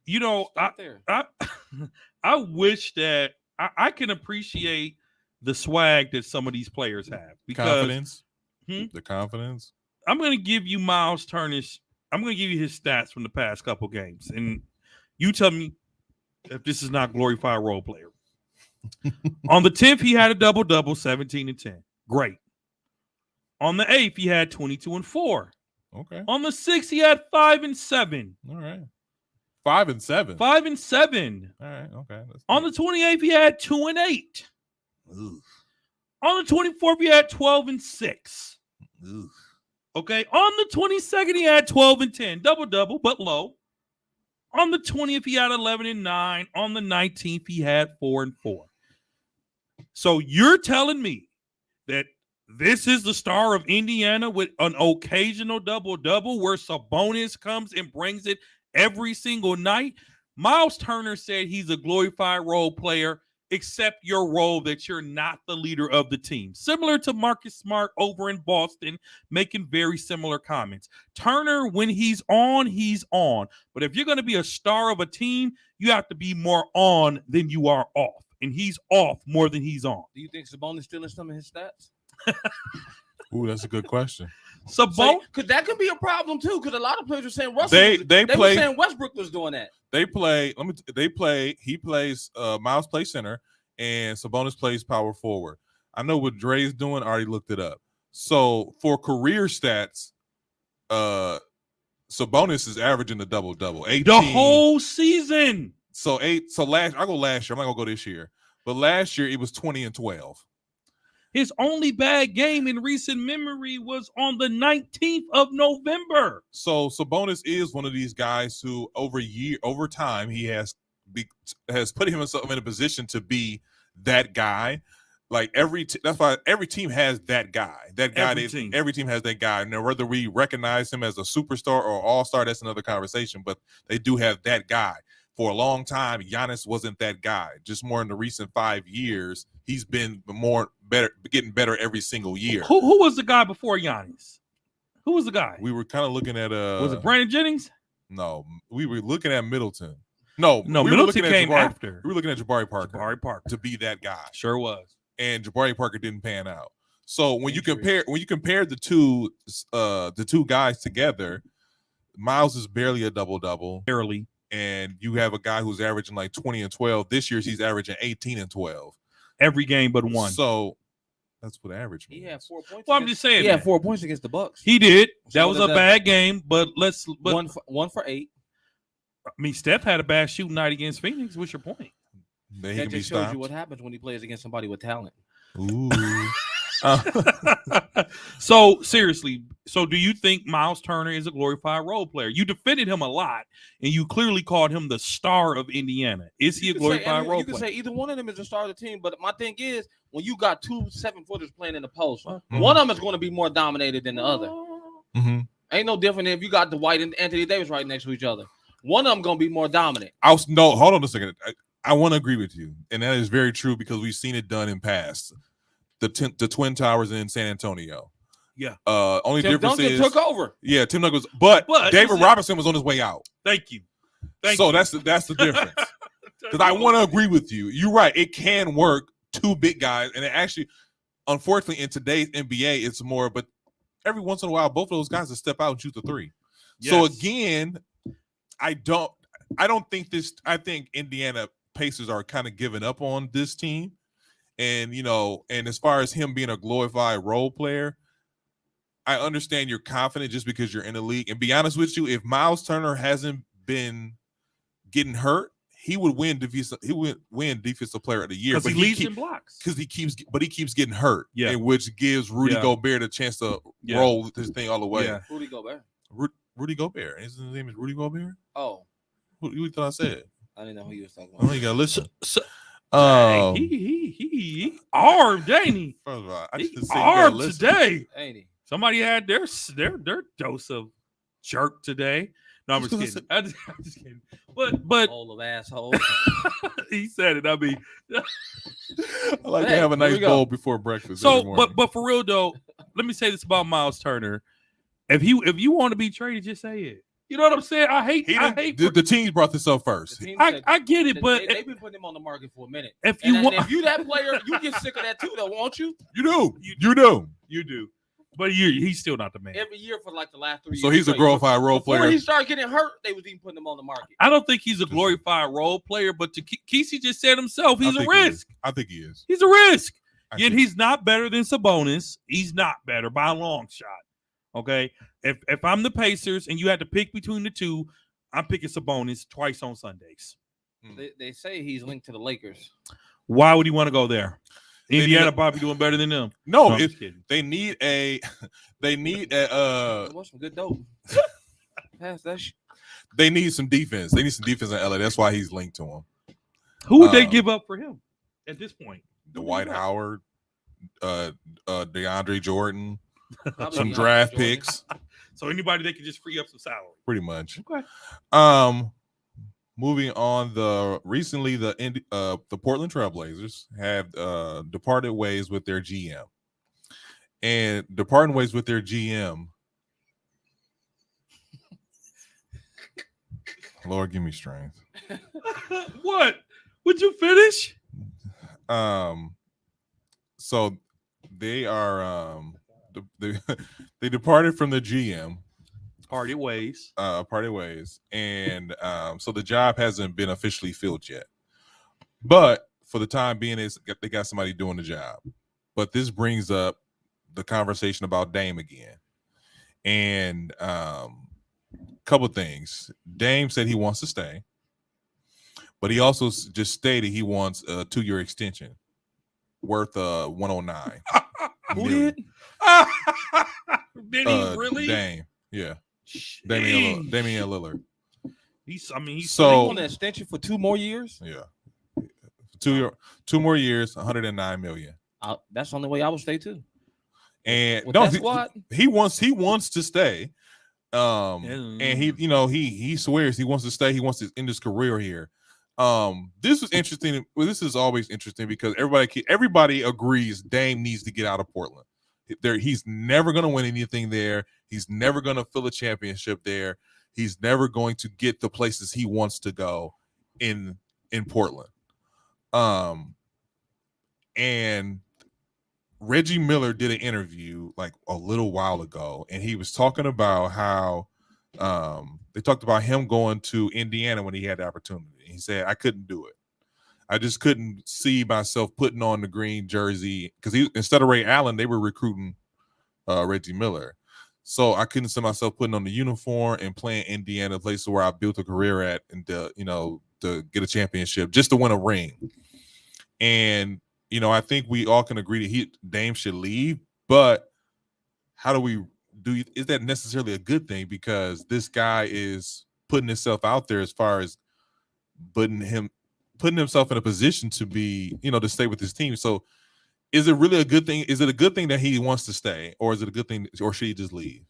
[SPEAKER 2] You know, I wish that I can appreciate the swag that some of these players have. Because,
[SPEAKER 1] confidence. The confidence.
[SPEAKER 2] I'm going to give you Miles Turner's. I'm going to give you his stats from the past couple games, and you tell me if this is not glorified role player. On the 10th, he had a double-double, 17 and 10. Great. On the 8th, he had 22 and 4.
[SPEAKER 1] Okay.
[SPEAKER 2] On the 6th, he had 5 and 7.
[SPEAKER 1] All right. 5 and 7.
[SPEAKER 2] 5 and 7.
[SPEAKER 1] All right. Okay.
[SPEAKER 2] On the 28th, he had 2 and 8.
[SPEAKER 1] Ooh.
[SPEAKER 2] On the 24th, he had 12 and 6.
[SPEAKER 1] Ooh.
[SPEAKER 2] Okay. On the 22nd, he had 12 and 10. Double-double, but low. On the 20th, he had 11 and 9. On the 19th, he had 4 and 4. So you're telling me that this is the star of Indiana with an occasional double-double where Sabonis comes and brings it every single night? Miles Turner said he's a glorified role player, except your role that you're not the leader of the team. Similar to Marcus Smart over in Boston, making very similar comments. Turner, when he's on, he's on. But if you're going to be a star of a team, you have to be more on than you are off. And he's off more than he's on.
[SPEAKER 4] Do you think Sabonis stealing some of his stats?
[SPEAKER 1] Ooh, that's a good question.
[SPEAKER 4] Because that could be a problem too. Because a lot of players are saying Russell. They were saying Westbrook was doing that.
[SPEAKER 1] He plays. Miles plays center, and Sabonis plays power forward. I know what Dre's doing. I already looked it up. So for career stats, Sabonis is averaging the double-double. 18
[SPEAKER 2] the whole season.
[SPEAKER 1] So last year. I'm not gonna go this year, but last year it was 20 and 12.
[SPEAKER 2] His only bad game in recent memory was on the 19th of November.
[SPEAKER 1] So Sabonis is one of these guys who over time he has put himself in a position to be that guy. Like that's why every team has that guy.
[SPEAKER 2] Every team.
[SPEAKER 1] Every team has that guy. Now, whether we recognize him as a superstar or all-star, that's another conversation. But they do have that guy. For a long time, Giannis wasn't that guy. Just more in the recent 5 years, he's been getting better every single year.
[SPEAKER 2] Who was the guy before Giannis? Who was the guy?
[SPEAKER 1] We were kind of looking at
[SPEAKER 2] was it Brandon Jennings?
[SPEAKER 1] No, we were looking at Middleton. No,
[SPEAKER 2] Middleton came after.
[SPEAKER 1] We were looking at Jabari Parker.
[SPEAKER 2] Jabari Parker
[SPEAKER 1] to be that guy.
[SPEAKER 2] Sure was.
[SPEAKER 1] And Jabari Parker didn't pan out. So when you compare the two guys together, Miles is barely a double-double.
[SPEAKER 2] Barely.
[SPEAKER 1] And you have a guy who's averaging like 20 and 12. This year, he's averaging 18 and 12.
[SPEAKER 2] Every game but one.
[SPEAKER 1] So that's what average means.
[SPEAKER 4] He had 4 points.
[SPEAKER 2] Well, I'm just saying.
[SPEAKER 4] He had 4 points against the Bucks.
[SPEAKER 2] He did. That was a bad game, but
[SPEAKER 4] one for 8.
[SPEAKER 2] I mean, Steph had a bad shooting night against Phoenix. What's your point?
[SPEAKER 4] That just shows you what happens when he plays against somebody with talent.
[SPEAKER 1] Ooh.
[SPEAKER 2] So seriously, do you think Miles Turner is a glorified role player? You defended him a lot, and you clearly called him the star of Indiana. Is he a glorified role player?
[SPEAKER 4] You can say either one of them is the star of the team, but my thing is, when you got 2 7-footers playing in the post, one of them is going to be more dominated than the other.
[SPEAKER 1] Mm-hmm.
[SPEAKER 4] Ain't no different if you got Dwight and Anthony Davis right next to each other. One of them going to be more dominant.
[SPEAKER 1] Hold on a second. I want to agree with you, and that is very true because we've seen it done in past. The Twin Towers in San Antonio.
[SPEAKER 2] Yeah.
[SPEAKER 1] Only
[SPEAKER 4] Tim
[SPEAKER 1] difference
[SPEAKER 4] Duncan
[SPEAKER 1] is
[SPEAKER 4] took over.
[SPEAKER 1] Yeah, Tim Duncan was, but David Robinson was on his way out.
[SPEAKER 2] Thank you.
[SPEAKER 1] So that's the difference. Because I want to agree with you. You're right. It can work. 2 big guys, and it actually, unfortunately, in today's NBA, it's more. But every once in a while, both of those guys will step out and shoot the 3. Yes. So again, I don't think this. I think Indiana Pacers are kind of giving up on this team. And, and as far as him being a glorified role player, I understand you're confident just because you're in the league. And be honest with you, if Miles Turner hasn't been getting hurt, he would win defensive player of the year.
[SPEAKER 2] Because he leads in blocks.
[SPEAKER 1] Because he keeps getting hurt.
[SPEAKER 2] Yeah.
[SPEAKER 1] And which gives Rudy Gobert a chance to roll this thing all the way.
[SPEAKER 2] Yeah.
[SPEAKER 4] Rudy Gobert.
[SPEAKER 1] Rudy Gobert. His name is Rudy Gobert?
[SPEAKER 4] Oh.
[SPEAKER 1] Who you thought I said?
[SPEAKER 4] I didn't know who you was talking about.
[SPEAKER 1] Oh, you gotta listen.
[SPEAKER 2] He armed, ain't he?
[SPEAKER 1] First of all,
[SPEAKER 2] he armed today.
[SPEAKER 4] Ain't he?
[SPEAKER 2] Somebody had their dose of jerk today. No, I'm just kidding. I'm just kidding. But
[SPEAKER 4] hole of asshole.
[SPEAKER 2] He said it. I mean,
[SPEAKER 1] I like to have a nice bowl before breakfast.
[SPEAKER 2] So, but for real though, let me say this about Miles Turner. If you want to be traded, just say it. You know what I'm saying? I hate
[SPEAKER 1] the teams brought this up first.
[SPEAKER 2] I get it, but
[SPEAKER 4] they've been putting him on the market for a minute.
[SPEAKER 2] If you
[SPEAKER 4] that player, you get sick of that too, though, won't you?
[SPEAKER 1] You do.
[SPEAKER 2] You do. But he's still not the man.
[SPEAKER 4] Every year for like the last 3 years.
[SPEAKER 1] So he's a glorified role player.
[SPEAKER 4] Before he started getting hurt, they was even putting him on the market.
[SPEAKER 2] I don't think he's a glorified role player, but Kesey just said himself, he's a risk.
[SPEAKER 1] I think he is.
[SPEAKER 2] He's a risk. Yet he's not better than Sabonis. He's not better by a long shot. Okay? If I'm the Pacers and you had to pick between the two, I'm picking Sabonis twice on Sundays.
[SPEAKER 4] They say he's linked to the Lakers.
[SPEAKER 2] Why would he want to go there? Indiana probably doing better than them.
[SPEAKER 1] No, they need
[SPEAKER 4] What's some good dope? Pass that shit.
[SPEAKER 1] They need some defense. They need some defense in LA. That's why he's linked to him.
[SPEAKER 2] Who would they give up for him at this point?
[SPEAKER 1] Dwight Howard, DeAndre Jordan, some
[SPEAKER 4] DeAndre
[SPEAKER 1] draft
[SPEAKER 4] Jordan.
[SPEAKER 1] picks.
[SPEAKER 2] So anybody they could just free up some salary.
[SPEAKER 1] Pretty much.
[SPEAKER 2] Okay.
[SPEAKER 1] Moving on, recently the Portland Trailblazers have departed ways with their GM. And departing ways with their GM. Lord, give me strength.
[SPEAKER 2] What? Would you finish?
[SPEAKER 1] So they are they departed from the GM.
[SPEAKER 2] Parted ways.
[SPEAKER 1] And so the job hasn't been officially filled yet. But for the time being, they got somebody doing the job. But this brings up the conversation about Dame again. And couple things. Dame said he wants to stay. But he also just stated he wants a 2-year extension worth 109.
[SPEAKER 2] Who did? Did he really?
[SPEAKER 1] Dame. Yeah. Damian Lillard.
[SPEAKER 4] He's
[SPEAKER 1] so
[SPEAKER 4] on an extension for 2 more years.
[SPEAKER 1] Yeah, 2 more years, $109 million.
[SPEAKER 4] That's the only way I would stay too.
[SPEAKER 1] And
[SPEAKER 4] With
[SPEAKER 1] no,
[SPEAKER 4] that squad?
[SPEAKER 1] he wants to stay. And he swears he wants to stay. He wants to end his career here. This was interesting. Well, this is always interesting because everybody agrees Dame needs to get out of Portland. He's never going to win anything there. He's never going to fill a championship there. He's never going to get the places he wants to go in Portland. And Reggie Miller did an interview like a little while ago, and he was talking about how they talked about him going to Indiana when he had the opportunity. He said, I couldn't do it. I just couldn't see myself putting on the green jersey because instead of Ray Allen, they were recruiting Reggie Miller. So I couldn't see myself putting on the uniform and playing Indiana, a place where I built a career at, and to get a championship, just to win a ring. And I think we all can agree that Dame should leave, but how do we do? Is that necessarily a good thing? Because this guy is putting himself out there as far as putting himself in a position to be, to stay with his team. So is it really a good thing? Is it a good thing that he wants to stay, or is it a good thing, or should he just leave?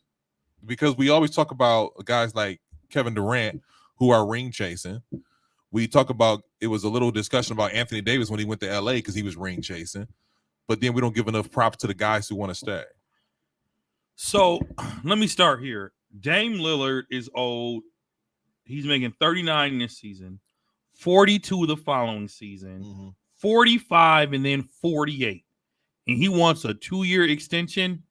[SPEAKER 1] Because we always talk about guys like Kevin Durant who are ring chasing. We talk about, it was a little discussion about Anthony Davis when he went to LA because he was ring chasing, but then we don't give enough props to the guys who want to stay.
[SPEAKER 2] So let me start here. Dame Lillard is old. He's making 39 this season, 42 the following season, 45, and then 48. And he wants a 2-year extension.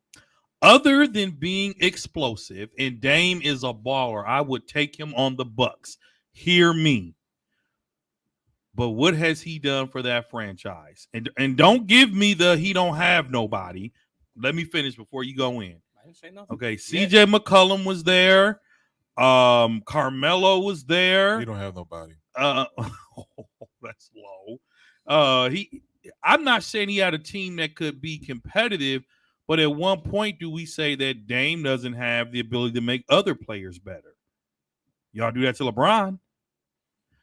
[SPEAKER 2] Other than being explosive, and Dame is a baller, I would take him on the Bucks. Hear me. But what has he done for that franchise? And don't give me he don't have nobody. Let me finish before you go in.
[SPEAKER 4] I didn't say nothing.
[SPEAKER 2] Okay, CJ McCollum was there. Carmelo was there.
[SPEAKER 1] You don't have nobody.
[SPEAKER 2] That's low. I'm not saying he had a team that could be competitive, but at one point do we say that Dame doesn't have the ability to make other players better? Y'all do that to LeBron.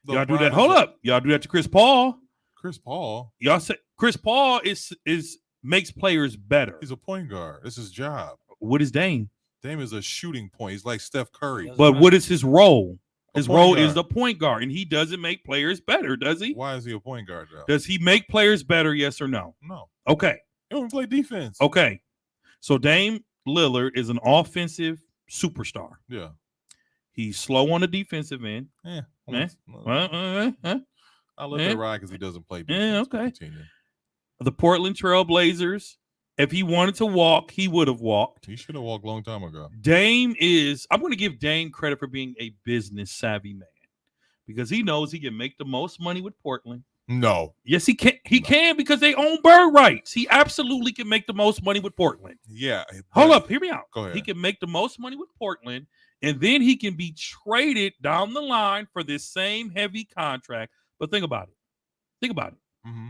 [SPEAKER 2] Y'all do that. Hold up. Y'all do that to Chris Paul.
[SPEAKER 1] Chris Paul.
[SPEAKER 2] Y'all say Chris Paul is makes players better.
[SPEAKER 1] He's a point guard. This is his job.
[SPEAKER 2] What is Dame?
[SPEAKER 1] Dame is a shooting point. He's like Steph Curry.
[SPEAKER 2] But what is his role? His role is the point guard, and he doesn't make players better, does he?
[SPEAKER 1] Why is he a point guard, though?
[SPEAKER 2] Does he make players better, yes or no?
[SPEAKER 1] No.
[SPEAKER 2] Okay.
[SPEAKER 1] He don't play defense.
[SPEAKER 2] Okay. So Dame Lillard is an offensive superstar.
[SPEAKER 1] Yeah.
[SPEAKER 2] He's slow on the defensive end.
[SPEAKER 1] Yeah. I'll let that ride because he doesn't play defense.
[SPEAKER 2] Yeah, okay. The Portland Trail Blazers, if he wanted to walk, he would have walked.
[SPEAKER 1] He should have walked a long time ago.
[SPEAKER 2] I'm going to give Dame credit for being a business savvy man because he knows he can make the most money with Portland.
[SPEAKER 1] No.
[SPEAKER 2] Yes, he can. He can because they own bird rights. He absolutely can make the most money with Portland.
[SPEAKER 1] Yeah.
[SPEAKER 2] Hold up. Hear me out.
[SPEAKER 1] Go ahead.
[SPEAKER 2] He can make the most money with Portland, and then he can be traded down the line for this same heavy contract. But think about it.
[SPEAKER 1] Mm-hmm.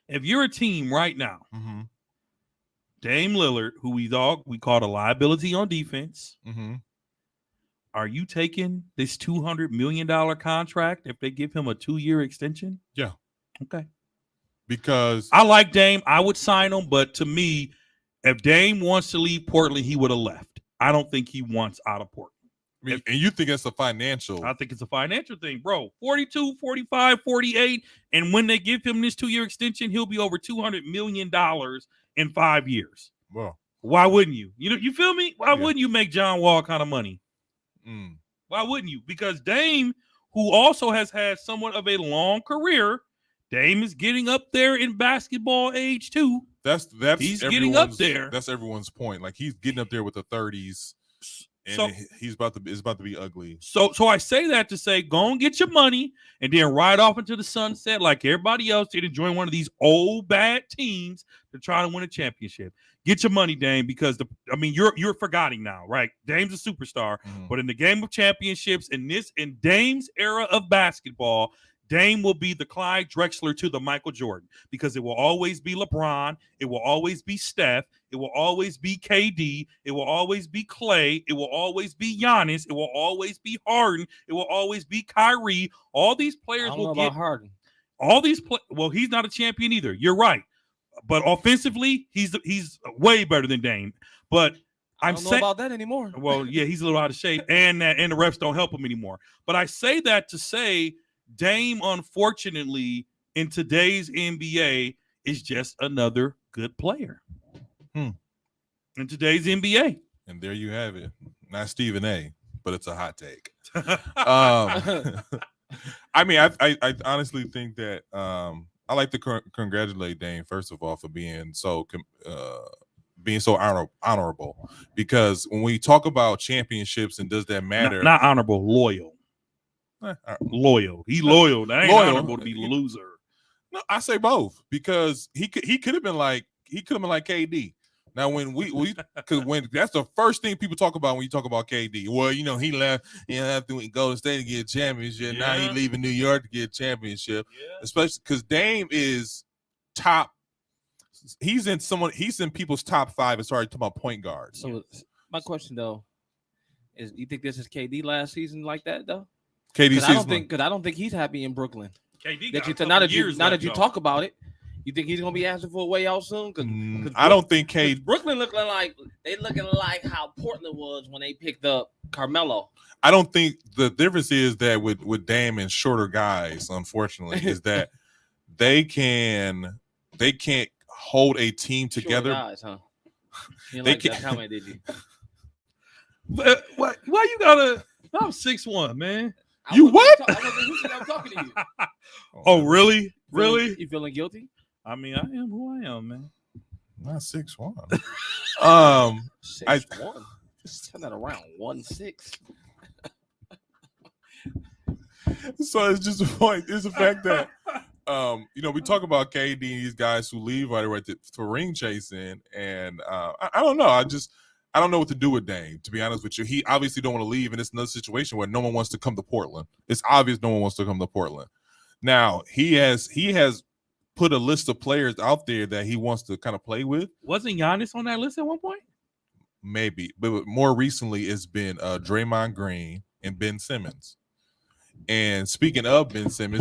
[SPEAKER 2] If you're a team right now,
[SPEAKER 1] mm-hmm.
[SPEAKER 2] Dame Lillard, who we called a liability on defense,
[SPEAKER 1] mm-hmm.
[SPEAKER 2] are you taking this $200 million contract if they give him a 2-year extension?
[SPEAKER 1] Yeah.
[SPEAKER 2] Okay.
[SPEAKER 1] Because
[SPEAKER 2] I like Dame. I would sign him, but to me, if Dame wants to leave Portland, he would have left. I don't think he wants out of Portland.
[SPEAKER 1] I mean, and you think it's a financial?
[SPEAKER 2] I think it's a financial thing, bro. 42, 45, 48, and when they give him this 2-year extension, he'll be over $200 million in 5 years.
[SPEAKER 1] Well,
[SPEAKER 2] why wouldn't you? You feel me? Why wouldn't you make John Wall kind of money? Why wouldn't you? Because Dame, who also has had somewhat of a long career, Dame is getting up there in basketball age too.
[SPEAKER 1] That's
[SPEAKER 2] he's getting up there.
[SPEAKER 1] That's everyone's point. Like he's getting up there with the 30s, and it's about to be ugly. So
[SPEAKER 2] I say that to say, go and get your money, and then ride off into the sunset like everybody else did and join one of these old bad teams to try to win a championship. Get your money, Dame, because you're forgetting now, right? Dame's a superstar, but in the game of championships, in Dame's era of basketball, Dame will be the Clyde Drexler to the Michael Jordan because it will always be LeBron. It will always be Steph. It will always be KD. It will always be Clay. It will always be Giannis. It will always be Harden. It will always be Kyrie. All these players will get
[SPEAKER 4] Harden.
[SPEAKER 2] All these well, he's not a champion either. You're right. but offensively, he's way better than Dame. But
[SPEAKER 4] I don't know about that anymore.
[SPEAKER 2] Well, yeah, he's a little out of shape, and the refs don't help him anymore. But I say that to say Dame, unfortunately, in today's NBA, is just another good player. In today's NBA.
[SPEAKER 1] And there you have it. Not Stephen A., but it's a hot take. I mean, I honestly think that I like to congratulate Dame, first of all, for being so honorable, because when we talk about championships and does that matter?
[SPEAKER 2] Not honorable, loyal. Loyal. He loyal. That ain't honorable to be a loser.
[SPEAKER 1] No, I say both, because he could have been like KD. Now, when when that's the first thing people talk about when you talk about KD. Well, he left, after Golden State to get a championship. Yeah. Now he's leaving New York to get a championship. Yeah. Especially because Dame is top. He's in people's top 5 as far as talking about point guards.
[SPEAKER 4] So my question though is, you think this is KD last season like that though?
[SPEAKER 1] KD
[SPEAKER 4] because I don't think he's happy in Brooklyn.
[SPEAKER 2] KD
[SPEAKER 4] now that you talk about it. You think he's gonna be asking for a way out soon? Cause
[SPEAKER 1] I don't think
[SPEAKER 4] Brooklyn looking like how Portland was when they picked up Carmelo.
[SPEAKER 1] I don't think the difference is that with Dame and shorter guys, unfortunately, is that they can't hold a team together.
[SPEAKER 4] Shorter guys, huh? You like that comment, did you?
[SPEAKER 2] But why you gotta? I'm 6'1", man.
[SPEAKER 1] You what?
[SPEAKER 4] I'm talking to you.
[SPEAKER 2] Oh, really? Really?
[SPEAKER 4] You feeling guilty?
[SPEAKER 2] I mean, I am who I am, man.
[SPEAKER 1] Not 6'1".
[SPEAKER 4] 6'1". Turn that around. 1'6".
[SPEAKER 1] So it's just a point. It's the fact that we talk about KD and these guys who leave right for ring chasing, and I don't know. I don't know what to do with Dame, to be honest with you. He obviously don't want to leave, and it's another situation where no one wants to come to Portland. It's obvious no one wants to come to Portland. Now he has put a list of players out there that he wants to kind of play with.
[SPEAKER 2] Wasn't Giannis on that list at one point?
[SPEAKER 1] Maybe, but more recently it's been Draymond Green and Ben Simmons. And speaking of Ben Simmons,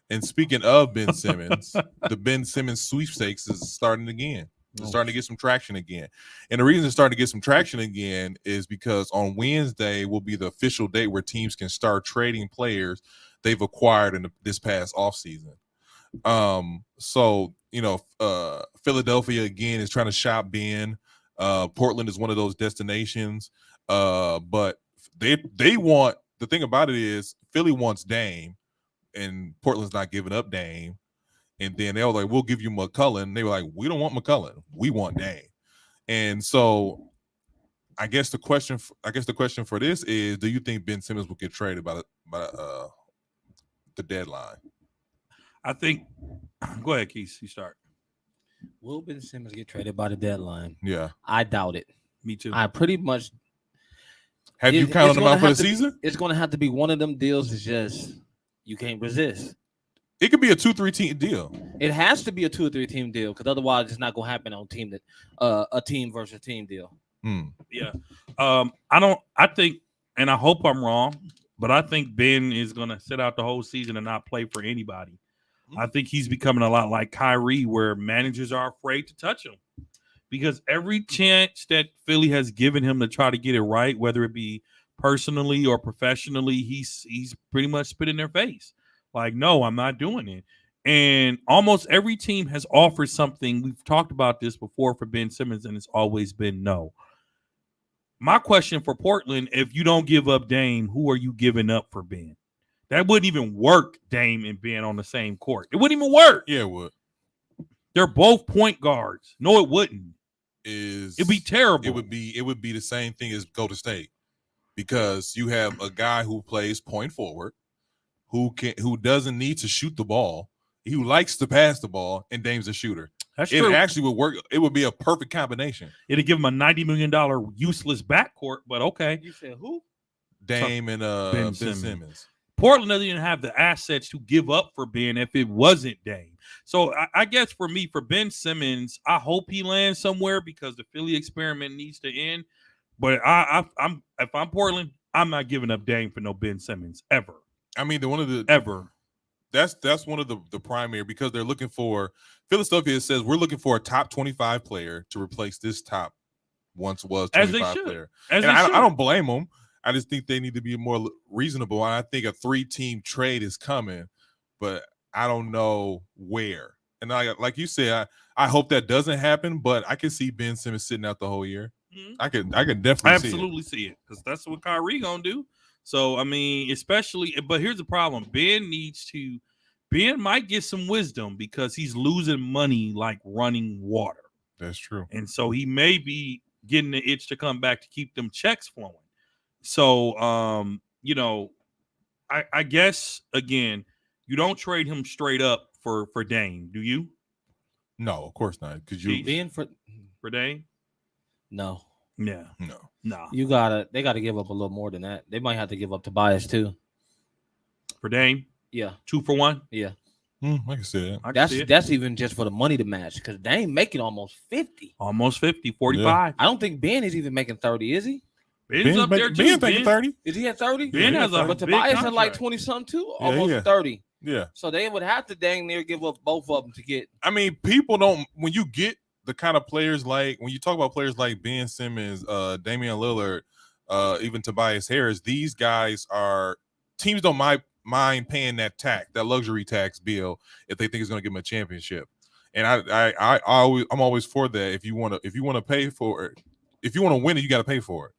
[SPEAKER 1] and speaking of Ben Simmons, the Ben Simmons Sweepstakes is starting again. It's starting to get some traction again. And the reason it's starting to get some traction again is because on Wednesday will be the official date where teams can start trading players they've acquired in this past offseason. So Philadelphia again is trying to shop Ben. Portland is one of those destinations. But they want, the thing about it is Philly wants Dame, and Portland's not giving up Dame. And then they were like, we'll give you McCullough. They were like, we don't want McCullough. We want Dame. And so I guess the question for this is, do you think Ben Simmons will get traded by the deadline?
[SPEAKER 2] I think. Go ahead, Keith. You start.
[SPEAKER 4] Will Ben Simmons get traded by the deadline?
[SPEAKER 1] Yeah,
[SPEAKER 4] I doubt it.
[SPEAKER 2] Me too.
[SPEAKER 4] I pretty much.
[SPEAKER 1] Have you counted him out for the season?
[SPEAKER 4] It's going to have to be one of them deals. It's just you can't resist.
[SPEAKER 1] It could be a 2-3 team deal.
[SPEAKER 4] It has to be a 2 or 3 team deal, because otherwise it's not going to happen on a team versus team deal.
[SPEAKER 2] Yeah. I think, and I hope I'm wrong, but I think Ben is going to sit out the whole season and not play for anybody. I think he's becoming a lot like Kyrie, where managers are afraid to touch him, because every chance that Philly has given him to try to get it right, whether it be personally or professionally, he's pretty much spit in their face. Like, no, I'm not doing it. And almost every team has offered something. We've talked about this before for Ben Simmons, and it's always been no. My question for Portland, if you don't give up Dame, who are you giving up for Ben? That wouldn't even work, Dame and Ben on the same court. It wouldn't even work.
[SPEAKER 1] Yeah, it would.
[SPEAKER 2] They're both point guards. No, it wouldn't. It'd be terrible.
[SPEAKER 1] It would be the same thing as Golden State, because you have a guy who plays point forward, who doesn't need to shoot the ball, who likes to pass the ball, and Dame's a shooter.
[SPEAKER 2] That's true.
[SPEAKER 1] It actually would work. It would be a perfect combination.
[SPEAKER 2] It'd give him a $90 million useless backcourt, but okay.
[SPEAKER 4] You said who?
[SPEAKER 1] Dame and Ben Simmons.
[SPEAKER 2] Portland doesn't even have the assets to give up for Ben if it wasn't Dame. So I guess for me, for Ben Simmons, I hope he lands somewhere, because the Philly experiment needs to end. But if I'm Portland, I'm not giving up Dame for no Ben Simmons ever.
[SPEAKER 1] I mean,
[SPEAKER 2] ever.
[SPEAKER 1] That's one of the primary, because they're looking for Philadelphia. It says we're looking for a top 25 player to replace this top once was
[SPEAKER 2] As they
[SPEAKER 1] 25
[SPEAKER 2] should.
[SPEAKER 1] player.
[SPEAKER 2] As
[SPEAKER 1] And
[SPEAKER 2] they should.
[SPEAKER 1] I don't blame them. I just think they need to be more reasonable. And I think a 3-team trade is coming, but I don't know where. And like you said, I hope that doesn't happen, but I can see Ben Simmons sitting out the whole year.
[SPEAKER 2] Mhm.
[SPEAKER 1] I can definitely
[SPEAKER 2] absolutely see it because that's what Kyrie gonna do. So I mean, especially, but here's the problem: Ben might get some wisdom because he's losing money like running water,
[SPEAKER 1] That's true.
[SPEAKER 2] and so he may be getting the itch to come back to keep them checks flowing. So, I guess again, you don't trade him straight up for Dame, do you?
[SPEAKER 1] No, of course not. Because
[SPEAKER 4] Being for
[SPEAKER 2] Dame?
[SPEAKER 4] no,
[SPEAKER 2] Yeah,
[SPEAKER 1] no.
[SPEAKER 4] they gotta give up a little more than that. They might have to give up Tobias too.
[SPEAKER 2] for Dame,
[SPEAKER 4] Yeah,
[SPEAKER 2] 2 for 1.
[SPEAKER 4] yeah.
[SPEAKER 1] I can see that.
[SPEAKER 2] I can see it.
[SPEAKER 4] That's even just for the money to match because they ain't making almost 50.
[SPEAKER 2] Almost 50, 45.
[SPEAKER 4] I don't think Ben is even making 30, is he?
[SPEAKER 2] Ben's up there too.
[SPEAKER 1] Ben thinking 30.
[SPEAKER 4] Is he at 30?
[SPEAKER 2] Ben has a
[SPEAKER 4] but
[SPEAKER 2] big
[SPEAKER 4] Tobias had like
[SPEAKER 2] contract.
[SPEAKER 4] 20 something too,
[SPEAKER 1] Yeah,
[SPEAKER 4] almost
[SPEAKER 1] yeah.
[SPEAKER 4] 30.
[SPEAKER 1] Yeah.
[SPEAKER 4] So they would have to dang near give up both of them to get.
[SPEAKER 1] I mean, people don't, when you get the kind of players like, when you talk about players like Ben Simmons, Damian Lillard, even Tobias Harris, these guys are, teams don't mind paying that luxury tax bill if they think it's going to give them a championship. And I'm always for that. If you want to pay for it, if you want to win it, you got to pay for it.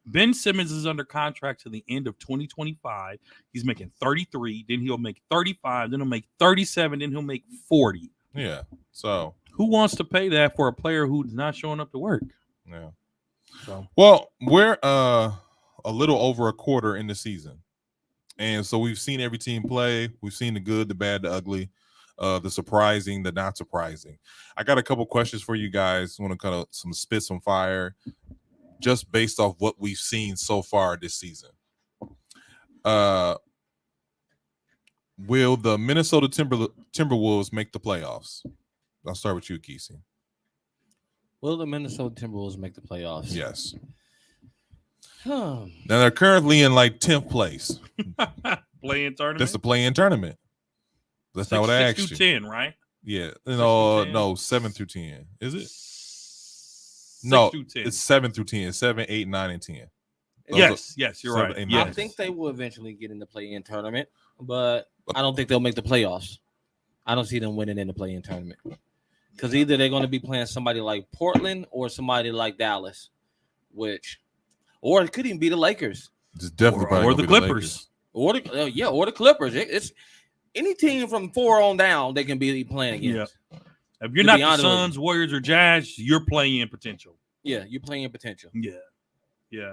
[SPEAKER 2] Ben Simmons is under contract to the end of 2025. He's making 33, then he'll make 35, then he'll make 37, then he'll make 40.
[SPEAKER 1] Yeah. So
[SPEAKER 2] who wants to pay that for a player who's not showing up to work?
[SPEAKER 1] yeah.
[SPEAKER 2] So
[SPEAKER 1] Well, we're a little over a quarter in the season. And so we've seen every team play. We've seen the good, the bad, the ugly, the surprising, the not surprising. I got a couple questions for you guys. I want to kind of spit some fire just based off what we've seen so far this season. Will the Minnesota Timberwolves make the playoffs? I'll start with you, Kesey.
[SPEAKER 4] Will the Minnesota Timberwolves make the playoffs?
[SPEAKER 1] Yes.
[SPEAKER 4] Huh.
[SPEAKER 1] Now they're currently in like 10th place.
[SPEAKER 2] play-in tournament.
[SPEAKER 1] That's the play-in tournament. That's not what I asked you.
[SPEAKER 2] 6 through 10, right?
[SPEAKER 1] Yeah.
[SPEAKER 2] 6 through 10?
[SPEAKER 1] No, 7 through 10. Is it?
[SPEAKER 2] 6
[SPEAKER 1] No,
[SPEAKER 2] through 10.
[SPEAKER 1] it's 7 through 10. 7, 8, 9, and 10.
[SPEAKER 2] Yes, you're
[SPEAKER 1] 7,
[SPEAKER 2] right.
[SPEAKER 1] 8, 9,
[SPEAKER 2] Yes.
[SPEAKER 4] I think they will eventually get in the play-in tournament, but I don't think they'll make the playoffs. I don't see them winning in the play-in tournament because either they're going to be playing somebody like Portland or somebody like Dallas, or it could even be the Lakers
[SPEAKER 1] It's definitely probably
[SPEAKER 2] or
[SPEAKER 1] gonna
[SPEAKER 2] the
[SPEAKER 1] be the
[SPEAKER 2] Clippers.
[SPEAKER 1] Lakers.
[SPEAKER 4] or the Clippers. It's any team from 4 on down they can be playing against.
[SPEAKER 2] If you're
[SPEAKER 4] To
[SPEAKER 2] not
[SPEAKER 4] be
[SPEAKER 2] the
[SPEAKER 4] honest with you.
[SPEAKER 2] Suns, Warriors, or Jazz, you're playing in potential.
[SPEAKER 4] Yeah, you're playing potential.
[SPEAKER 2] Yeah.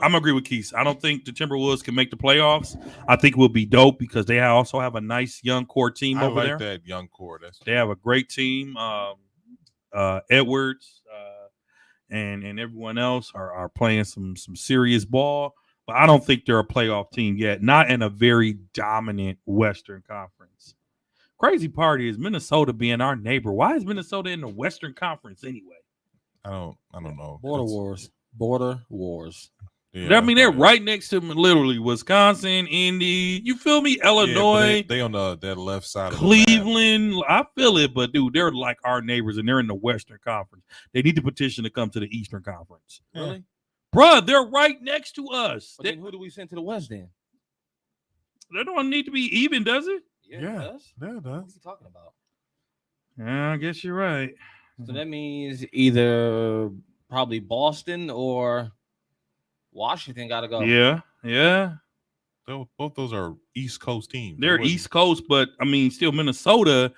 [SPEAKER 2] I'm agree with Keith. I don't think the Timberwolves can make the playoffs. I think it will be dope because they also have a nice young core team
[SPEAKER 1] I
[SPEAKER 2] over
[SPEAKER 1] like
[SPEAKER 2] there.
[SPEAKER 1] that young core.
[SPEAKER 2] They have a great team. Edwards and everyone else are playing some serious ball, but I don't think they're a playoff team yet. Not in a very dominant Western Conference. Crazy part is Minnesota being our neighbor. Why is Minnesota in the Western Conference anyway?
[SPEAKER 1] I don't know.
[SPEAKER 4] Border wars.
[SPEAKER 1] Yeah,
[SPEAKER 2] I mean, they're right next to literally Wisconsin, Indy. You feel me? Illinois,
[SPEAKER 1] they on that left side of
[SPEAKER 2] Cleveland. I feel it, but dude, they're like our neighbors, and they're in the Western Conference. They need to petition to come to the Eastern Conference.
[SPEAKER 4] Really?
[SPEAKER 2] Bruh, they're right next to us.
[SPEAKER 4] But then who do we send to the West then?
[SPEAKER 2] That don't need to be even, does it?
[SPEAKER 4] Yeah,
[SPEAKER 1] Yeah.
[SPEAKER 4] it does.
[SPEAKER 1] Yeah, it
[SPEAKER 4] What
[SPEAKER 1] does.
[SPEAKER 4] are you talking about?
[SPEAKER 2] Yeah, I guess you're right.
[SPEAKER 4] So that means either probably Boston or Washington got to go.
[SPEAKER 2] Yeah.
[SPEAKER 1] Both those are East Coast teams.
[SPEAKER 2] They're East Coast, but I mean, still Minnesota.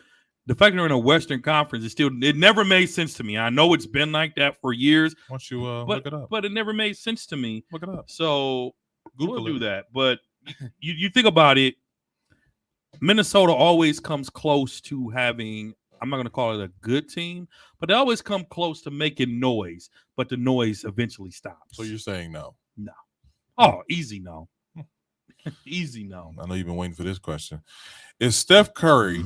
[SPEAKER 2] The fact they're in a Western Conference is still, it never made sense to me. I know it's been like that for years,
[SPEAKER 1] Why don't you
[SPEAKER 2] but,
[SPEAKER 1] look it up?
[SPEAKER 2] but it never made sense to me.
[SPEAKER 1] Look it up.
[SPEAKER 2] So
[SPEAKER 1] Google
[SPEAKER 2] we'll do
[SPEAKER 1] it.
[SPEAKER 2] that. But you think about it, Minnesota always comes close to having, I'm not going to call it a good team, but they always come close to making noise, but the noise eventually stops.
[SPEAKER 1] So you're saying no?
[SPEAKER 2] Oh, easy no. Easy no.
[SPEAKER 1] I know you've been waiting for this question. Is Steph Curry?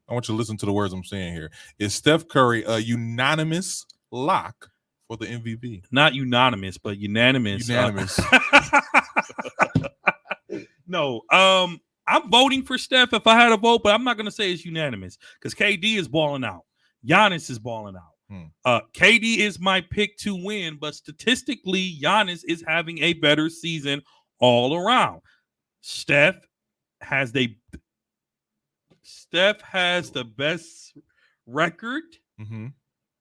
[SPEAKER 1] I want you to listen to the words I'm saying here. Is Steph Curry a unanimous lock for the MVP?
[SPEAKER 2] Not unanimous, but unanimous.
[SPEAKER 1] Unanimous.
[SPEAKER 2] No. I'm voting for Steph if I had a vote, but I'm not going to say it's unanimous because KD is balling out. Giannis is balling out. KD is my pick to win, but statistically, Giannis is having a better season all around. Steph has the best record.
[SPEAKER 1] Mm-hmm.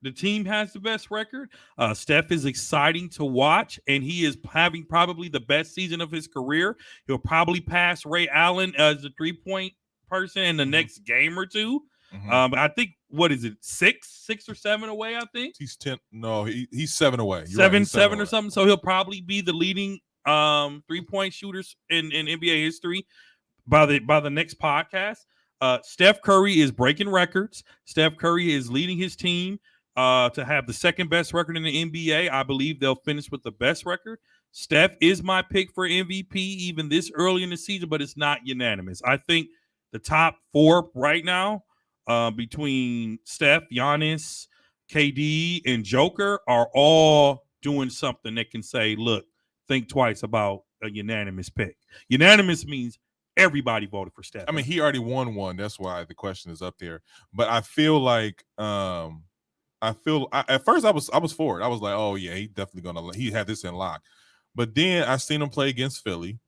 [SPEAKER 2] The team has the best record. Steph is exciting to watch, and he is having probably the best season of his career. He'll probably pass Ray Allen as the 3-point person in the next game or two. I think, what is it, six or seven away, I think?
[SPEAKER 1] He's 10. No, he's 7 away.
[SPEAKER 2] Seven or something. So he'll probably be the leading 3-point shooters in NBA history by the next podcast. Steph Curry is breaking records. Steph Curry is leading his team to have the second best record in the NBA. I believe they'll finish with the best record. Steph is my pick for MVP even this early in the season, but it's not unanimous. I think the top 4 right now between Steph, Giannis, KD, and Joker are all doing something that can say, look, think twice about a unanimous pick. Unanimous means everybody voted for Steph.
[SPEAKER 1] I mean, he already won one. That's why the question is up there. But I feel like at first I was for it. I was like, oh yeah, he definitely he had this in lock. But then I seen him play against Philly.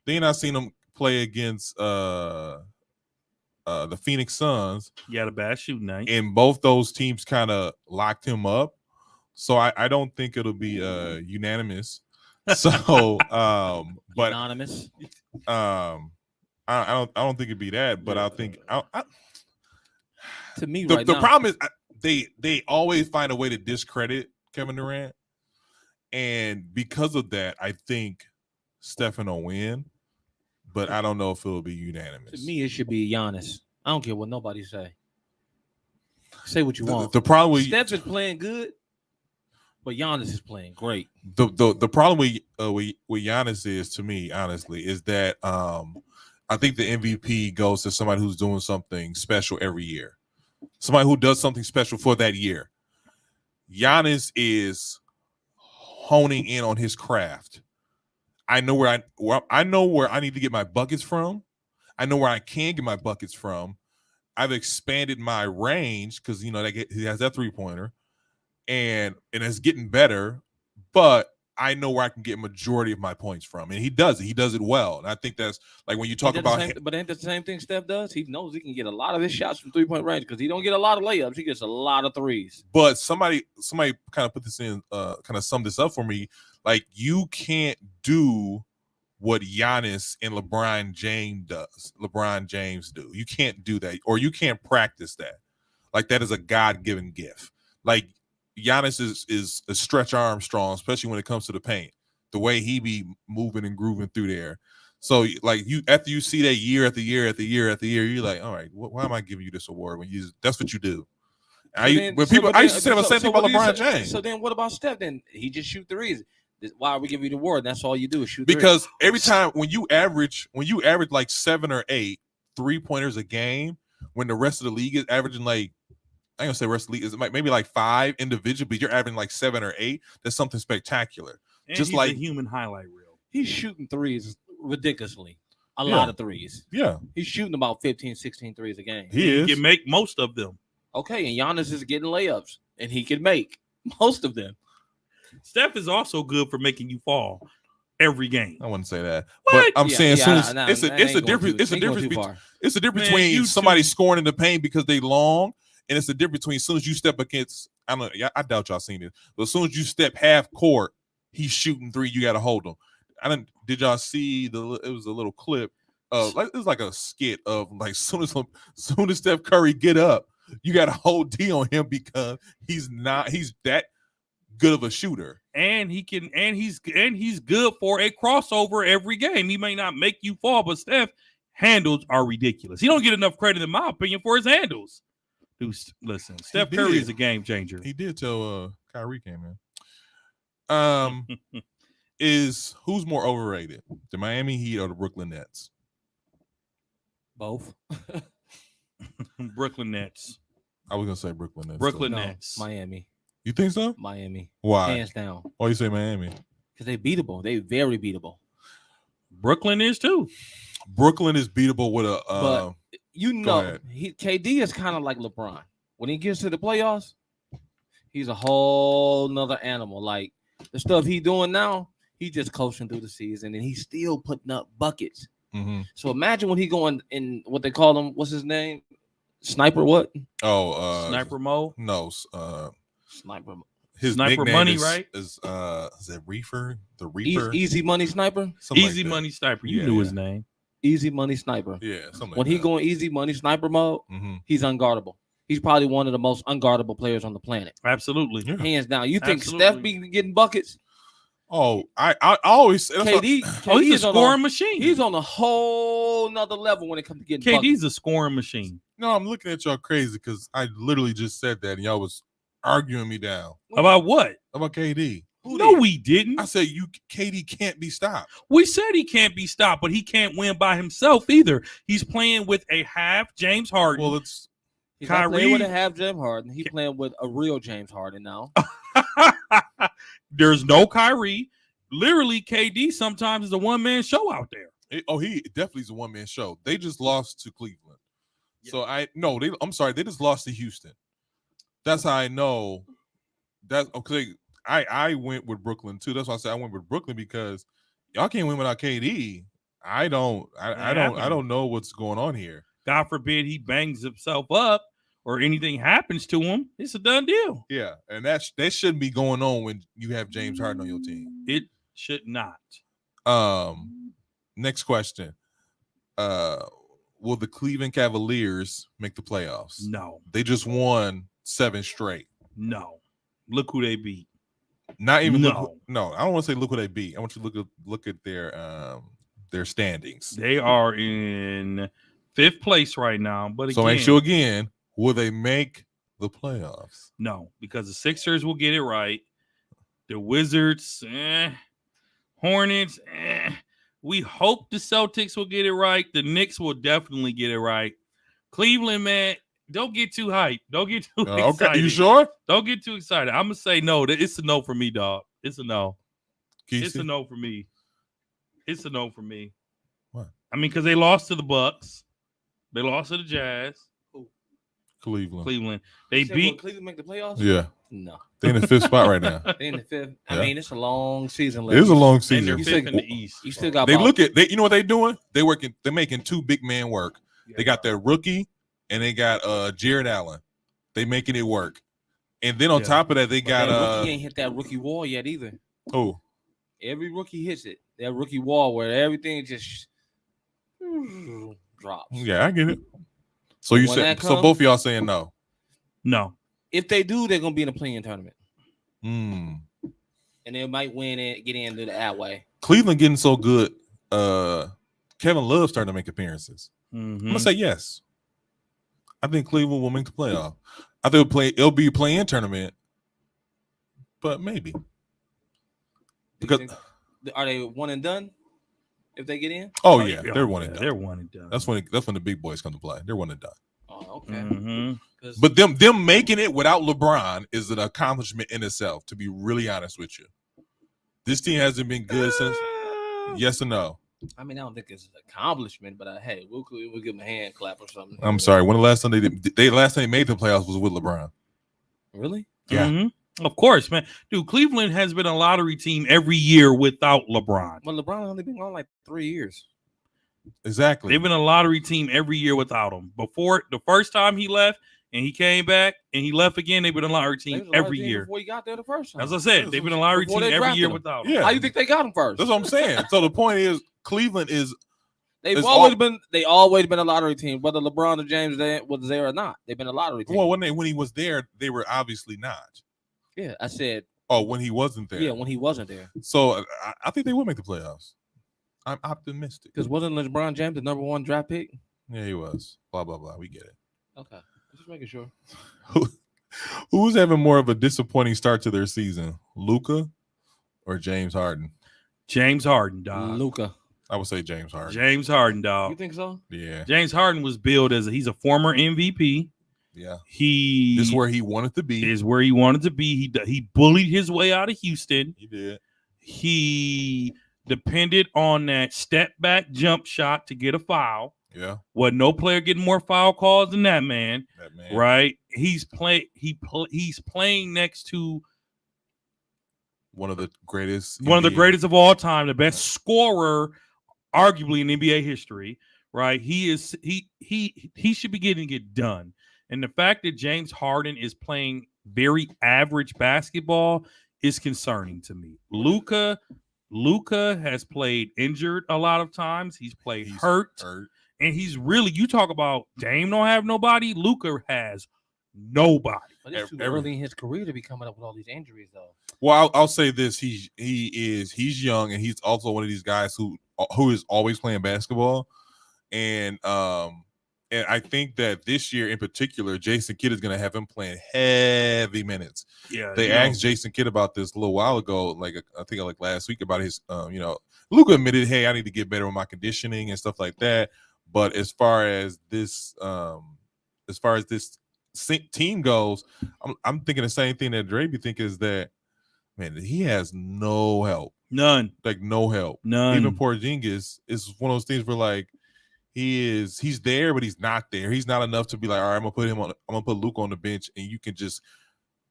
[SPEAKER 1] Then I seen him play against the Phoenix Suns.
[SPEAKER 2] He had a bad shooting night.
[SPEAKER 1] And both those teams kind of locked him up. So I don't think it'll be unanimous. So but
[SPEAKER 4] anonymous.
[SPEAKER 1] I don't think it'd be that, but I think
[SPEAKER 4] to me
[SPEAKER 1] the
[SPEAKER 4] now,
[SPEAKER 1] problem is they always find a way to discredit Kevin Durant, and because of that, I think Stephen will win, but I don't know if it'll be unanimous.
[SPEAKER 4] To me, it should be Giannis. I don't care what nobody say. Say what you want.
[SPEAKER 1] The problem with
[SPEAKER 4] Steph is playing good, but Giannis is playing great.
[SPEAKER 1] The problem with Giannis is, to me, honestly, is that I think the MVP goes to somebody who's doing something special every year. Somebody who does something special for that year. Giannis is honing in on his craft. I know where I need to get my buckets from. I know where I can get my buckets from. I've expanded my range because he has that 3-pointer, and it's getting better. But I know where I can get a majority of my points from, and he does it. He does it well, and I think that's like when you talk about.
[SPEAKER 4] But ain't that the same thing Steph does? He knows he can get a lot of his shots from 3-point range because he don't get a lot of layups. He gets a lot of threes.
[SPEAKER 1] But somebody kind of put this in, kind of sum this up for me. Like, you can't do what Giannis and LeBron James do. You can't do that, or you can't practice that. Like, that is a God-given gift. Like, Giannis is a Stretch Armstrong, especially when it comes to the paint. The way he be moving and grooving through there. So, like, after you see that year after year after year after year, you're like, all right, why am I giving you this award when that's what you do? I used to say the same thing about LeBron James.
[SPEAKER 4] So then, what about Steph? Then he just shoot threes. Why are we giving you the award? That's all you do is shoot.
[SPEAKER 1] Because every time when you average like 7 or 8 3-pointers a game, when the rest of the league is averaging like, I ain't gonna say rest of the league is maybe like 5 individually, but you're averaging like 7 or 8. That's something spectacular.
[SPEAKER 2] And
[SPEAKER 1] just
[SPEAKER 2] he's
[SPEAKER 1] like
[SPEAKER 2] a human highlight reel.
[SPEAKER 4] He's shooting threes ridiculously. A lot of threes.
[SPEAKER 1] Yeah.
[SPEAKER 4] He's shooting about 15, 16 threes a game.
[SPEAKER 2] He can make most of them.
[SPEAKER 4] Okay, and Giannis is getting layups, and he can make most of them.
[SPEAKER 2] Steph is also good for making you fall every game.
[SPEAKER 1] I wouldn't say that,
[SPEAKER 2] What?
[SPEAKER 1] but I'm saying it's a difference. It's a difference between somebody scoring in the paint because they long, and it's a difference between as soon as you step against. I don't know. I doubt y'all seen it, but as soon as you step half court, he's shooting 3. You got to hold him. Did y'all see it was a little clip. It was like a skit of like soon as Steph Curry get up, you got to hold D on him because he's that good of a shooter,
[SPEAKER 2] and he's good for a crossover every game. He may not make you fall, but Steph handles are ridiculous. He don't get enough credit, in my opinion, for his handles. Dude, listen, Steph Curry is a game changer.
[SPEAKER 1] He did till Kyrie came in. Who's more overrated, the Miami Heat or the Brooklyn Nets?
[SPEAKER 4] Both.
[SPEAKER 2] Brooklyn Nets.
[SPEAKER 1] I was gonna say Brooklyn Nets.
[SPEAKER 2] Brooklyn Nets.
[SPEAKER 4] Miami.
[SPEAKER 1] You think so?
[SPEAKER 4] Miami.
[SPEAKER 1] Why?
[SPEAKER 4] Hands down.
[SPEAKER 1] Why you say Miami?
[SPEAKER 4] Because they beatable. They very beatable.
[SPEAKER 2] Brooklyn is too.
[SPEAKER 1] Brooklyn is beatable with a.
[SPEAKER 4] But you
[SPEAKER 1] go
[SPEAKER 4] know,
[SPEAKER 1] ahead.
[SPEAKER 4] KD is kind of like LeBron. When he gets to the playoffs, he's a whole nother animal. Like the stuff he's doing now, he just coasting through the season, and he's still putting up buckets.
[SPEAKER 1] Mm-hmm.
[SPEAKER 4] So imagine when he going in what they call him. What's his name? Sniper what?
[SPEAKER 2] Sniper Mo?
[SPEAKER 1] No,
[SPEAKER 4] Sniper.
[SPEAKER 1] his
[SPEAKER 2] Sniper
[SPEAKER 1] nickname
[SPEAKER 2] Money,
[SPEAKER 1] is,
[SPEAKER 2] right?
[SPEAKER 1] Is it Reefer? The Reaper?
[SPEAKER 4] Easy Money Sniper.
[SPEAKER 1] Something
[SPEAKER 2] Easy
[SPEAKER 1] like that.
[SPEAKER 2] Money Sniper. You
[SPEAKER 1] Yeah,
[SPEAKER 2] knew
[SPEAKER 1] yeah.
[SPEAKER 2] his name.
[SPEAKER 4] Easy Money Sniper.
[SPEAKER 1] Yeah, something like
[SPEAKER 4] When
[SPEAKER 1] that.
[SPEAKER 4] he going Easy Money Sniper mode, he's unguardable. He's probably one of the most unguardable players on the planet.
[SPEAKER 2] Absolutely.
[SPEAKER 1] Yeah.
[SPEAKER 4] Hands down. You think
[SPEAKER 2] Absolutely.
[SPEAKER 4] Steph be getting buckets?
[SPEAKER 1] Oh, I always that's what-
[SPEAKER 4] KD
[SPEAKER 2] He's
[SPEAKER 4] is
[SPEAKER 2] a
[SPEAKER 4] on
[SPEAKER 2] scoring machine.
[SPEAKER 4] He's on a whole nother level when it comes to getting buckets.
[SPEAKER 2] KD's a scoring machine.
[SPEAKER 1] No, I'm looking at y'all crazy because I literally just said that and y'all was arguing me down
[SPEAKER 2] About what?
[SPEAKER 1] about KD.
[SPEAKER 2] No, we didn't.
[SPEAKER 1] I said KD can't be stopped.
[SPEAKER 2] We said he can't be stopped, but he can't win by himself either. He's playing with a half James Harden.
[SPEAKER 1] Well, it's
[SPEAKER 4] He's not playing
[SPEAKER 2] Kyrie.
[SPEAKER 4] with a half James Harden. He's playing with a real James Harden now.
[SPEAKER 2] There's no Kyrie. Literally, KD sometimes is a one-man show out there.
[SPEAKER 1] he definitely is a one-man show. They just lost to Cleveland. So I'm sorry, they just lost to Houston. That's how I know that. Okay, I went with Brooklyn too. That's why I said I went with Brooklyn because y'all can't win without KD. I don't know what's going on here.
[SPEAKER 2] God forbid he bangs himself up or anything happens to him. It's a done deal.
[SPEAKER 1] Yeah, and that shouldn't be going on when you have James Harden on your team.
[SPEAKER 2] It should not.
[SPEAKER 1] Next question. Will the Cleveland Cavaliers make the playoffs?
[SPEAKER 2] No.
[SPEAKER 1] They just won 7 straight.
[SPEAKER 2] No. Look who they beat.
[SPEAKER 1] Not even
[SPEAKER 2] No.
[SPEAKER 1] I don't want to say look who they beat. I want you to look at their standings.
[SPEAKER 2] They are in 5th place right now. But
[SPEAKER 1] So
[SPEAKER 2] again,
[SPEAKER 1] make sure again, will they make the playoffs?
[SPEAKER 2] no, because the Sixers will get it right. The Wizards, Hornets, we hope the Celtics will get it right. The Knicks will definitely get it right. Cleveland, man, don't get too hyped. Don't get too excited.
[SPEAKER 1] Okay, you sure?
[SPEAKER 2] Don't get too excited. I'm going to say no. It's a no for me, dog. It's a no.
[SPEAKER 1] Keith?
[SPEAKER 2] It's a no for me. It's a no for me.
[SPEAKER 1] What?
[SPEAKER 2] I mean, because they lost to the Bucks. They lost to the Jazz.
[SPEAKER 1] Cleveland.
[SPEAKER 2] They
[SPEAKER 4] You said,
[SPEAKER 2] beat.
[SPEAKER 4] will Cleveland make the playoffs?
[SPEAKER 1] Yeah.
[SPEAKER 4] No.
[SPEAKER 1] They're in the 5th spot right now.
[SPEAKER 4] They in the 5th.
[SPEAKER 1] Yeah.
[SPEAKER 4] I mean, it's a long season
[SPEAKER 1] It
[SPEAKER 4] left.
[SPEAKER 1] is a long
[SPEAKER 2] And
[SPEAKER 1] season.
[SPEAKER 2] they're
[SPEAKER 4] You
[SPEAKER 2] 5th
[SPEAKER 4] said-
[SPEAKER 2] in the East.
[SPEAKER 4] You still got
[SPEAKER 1] They
[SPEAKER 4] about-
[SPEAKER 1] you know what they're doing? They're making 2 big man work. They got their rookie and they got Jared Allen. They making it work. And then on top of that, they
[SPEAKER 4] but
[SPEAKER 1] got
[SPEAKER 4] that rookie ain't hit that rookie wall yet either.
[SPEAKER 1] who?
[SPEAKER 4] Every rookie hits it. That rookie wall where everything just drops.
[SPEAKER 1] Yeah, I get it. So you
[SPEAKER 4] When
[SPEAKER 1] said
[SPEAKER 4] that
[SPEAKER 1] so
[SPEAKER 4] comes-
[SPEAKER 1] both of y'all saying no.
[SPEAKER 2] No.
[SPEAKER 4] If they do, they're gonna be in a play-in tournament,
[SPEAKER 1] Hmm.
[SPEAKER 4] and they might win it, get into the Atway.
[SPEAKER 1] Cleveland getting so good. Kevin Love starting to make appearances. I'm
[SPEAKER 2] Mhm.
[SPEAKER 1] gonna say yes. I think Cleveland will make the playoff. I think it'll be a play-in tournament, but maybe because
[SPEAKER 4] Are they one and done if they get in?
[SPEAKER 1] they're one and done.
[SPEAKER 2] They're one and done.
[SPEAKER 1] That's when the big boys come to play. They're one and done.
[SPEAKER 4] Oh, okay.
[SPEAKER 2] Mhm.
[SPEAKER 4] 'Cause
[SPEAKER 1] But them making it without LeBron is an accomplishment in itself. To be really honest with you, this team hasn't been good since. Yes or no?
[SPEAKER 4] I mean, I don't think it's an accomplishment, but hey, we'll give them a hand clap or something.
[SPEAKER 1] I'm sorry. When the last time they made the playoffs was with LeBron.
[SPEAKER 4] Really?
[SPEAKER 1] Yeah.
[SPEAKER 2] Mhm. Of course, man. Dude, Cleveland has been a lottery team every year without LeBron.
[SPEAKER 4] Well, LeBron only been on like 3 years.
[SPEAKER 1] Exactly.
[SPEAKER 2] They've been a lottery team every year without him. Before the first time he left and he came back and he left again, they've been a lottery
[SPEAKER 4] They
[SPEAKER 2] team
[SPEAKER 4] was a lottery
[SPEAKER 2] every
[SPEAKER 4] team
[SPEAKER 2] year.
[SPEAKER 4] before he got there the first time.
[SPEAKER 2] As I said, they've been a lottery
[SPEAKER 4] Before
[SPEAKER 2] team
[SPEAKER 4] they
[SPEAKER 2] every
[SPEAKER 4] drafted
[SPEAKER 2] year
[SPEAKER 4] him.
[SPEAKER 2] without him.
[SPEAKER 1] Yeah.
[SPEAKER 4] How you think they got him first?
[SPEAKER 1] That's what I'm saying. So the point is, Cleveland is
[SPEAKER 4] They've
[SPEAKER 1] it's
[SPEAKER 4] always
[SPEAKER 1] all-
[SPEAKER 4] been. They always been a lottery team, whether LeBron or James was there or not. They've been a lottery team.
[SPEAKER 1] well when he was there, they were obviously not.
[SPEAKER 4] Yeah, I said.
[SPEAKER 1] Oh, when he wasn't there.
[SPEAKER 4] Yeah, when he wasn't there,
[SPEAKER 1] So I think they will make the playoffs. I'm optimistic.
[SPEAKER 4] because wasn't LeBron James the number 1 draft pick?
[SPEAKER 1] Yeah, he was. Blah blah blah. We get it.
[SPEAKER 4] Okay, just making sure.
[SPEAKER 1] Who's having more of a disappointing start to their season, Luka or James Harden?
[SPEAKER 2] James Harden, dog.
[SPEAKER 4] Luka,
[SPEAKER 1] I would say James Harden.
[SPEAKER 2] James Harden,
[SPEAKER 4] you
[SPEAKER 2] dog.
[SPEAKER 4] think so?
[SPEAKER 1] Yeah,
[SPEAKER 2] James Harden was billed as he's a former MVP.
[SPEAKER 1] yeah.
[SPEAKER 2] He
[SPEAKER 1] This is where he wanted to be.
[SPEAKER 2] is where he wanted to be. He bullied his way out of Houston.
[SPEAKER 1] He did.
[SPEAKER 2] He depended on that step back jump shot to get a foul.
[SPEAKER 1] Yeah.
[SPEAKER 2] Wasn't no player getting more foul calls than that man. Right? He's playing next to
[SPEAKER 1] one of the greatest
[SPEAKER 2] of all time, the best scorer, arguably in NBA history. Right? He should be getting it done. And the fact that James Harden is playing very average basketball is concerning to me. Luka has played injured a lot of times. He's played hurt. And he's really, you talk about Dame don't have nobody. Luka has nobody.
[SPEAKER 4] But it's too early in his career to be coming up with all these injuries, though.
[SPEAKER 1] Well, I'll say this: he's young, and he's also one of these guys who is always playing basketball. And I think that this year in particular, Jason Kidd is going to have him playing heavy minutes.
[SPEAKER 2] Yeah,
[SPEAKER 1] they asked Jason Kidd about this a little while ago, I think last week, about his, Luka admitted, hey, I need to get better with my conditioning and stuff like that. But as far as this team goes, I'm thinking the same thing that Dre be thinking, is that, man, he has no help,
[SPEAKER 2] none,
[SPEAKER 1] like no help,
[SPEAKER 2] none.
[SPEAKER 1] Even Porzingis is one of those things where like he's there, but he's not there. He's not enough to be like, all right, I'm gonna put Luka on the bench, and you can just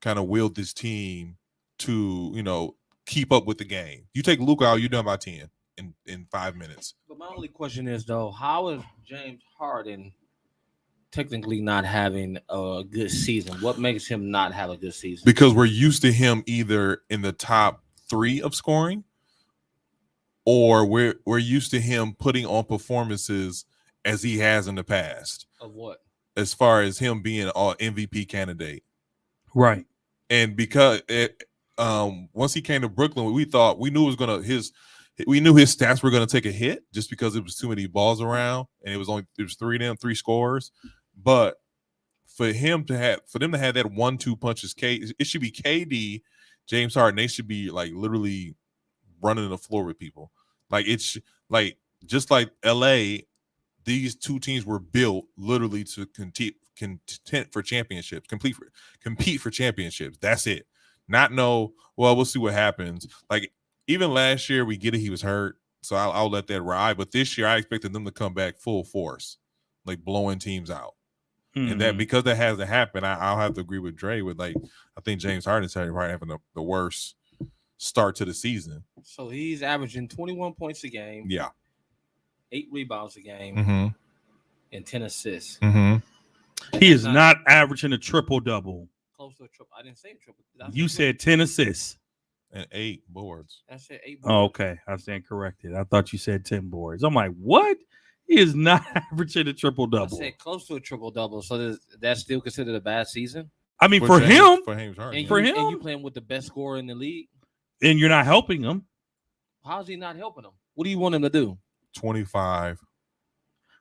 [SPEAKER 1] kind of wield this team to keep up with the game. You take Luka out, you're done by 10 in 5 minutes.
[SPEAKER 4] But my only question is, though, how is James Harden technically not having a good season? What makes him not have a good season?
[SPEAKER 1] Because we're used to him either in the top 3 of scoring, or we're used to him putting on performances as he has in the past.
[SPEAKER 4] Of what?
[SPEAKER 1] As far as him being an MVP candidate.
[SPEAKER 2] Right.
[SPEAKER 1] And because once he came to Brooklyn, we knew his stats were going to take a hit just because it was too many balls around, and there was 3 of them, 3 scorers. But for them to have that 1-2 punches, it should be KD, James Harden. They should be like literally running the floor with people. Like it's like just like LA, these two teams were built literally to compete for championships, compete for championships. That's it. We'll see what happens. Like even last year, we get it, he was hurt, so I'll let that ride. But this year, I expected them to come back full force, like blowing teams out. Mm-hmm. And that, because that hasn't happened, I'll have to agree with Dre with, like, I think James Harden's probably having the worst start to the season.
[SPEAKER 4] So he's averaging 21 points a game.
[SPEAKER 1] Yeah.
[SPEAKER 4] 8 rebounds a game.
[SPEAKER 1] Mm-hmm.
[SPEAKER 4] And 10 assists.
[SPEAKER 1] Mm-hmm.
[SPEAKER 2] He is not averaging a triple-double.
[SPEAKER 4] Close to a triple. I didn't say triple.
[SPEAKER 2] You said 10 assists.
[SPEAKER 1] And 8 boards.
[SPEAKER 4] I said 8 boards.
[SPEAKER 2] Oh, okay. I stand corrected. I thought you said 10 boards. I'm like, what? He is not averaging a triple-double.
[SPEAKER 4] I said close to a triple-double. So that's still considered a bad season?
[SPEAKER 2] I mean, for him.
[SPEAKER 1] For James Harden.
[SPEAKER 4] And you playing with the best scorer in the league?
[SPEAKER 2] And you're not helping him.
[SPEAKER 4] How's he not helping him? What do you want him to do?
[SPEAKER 1] 25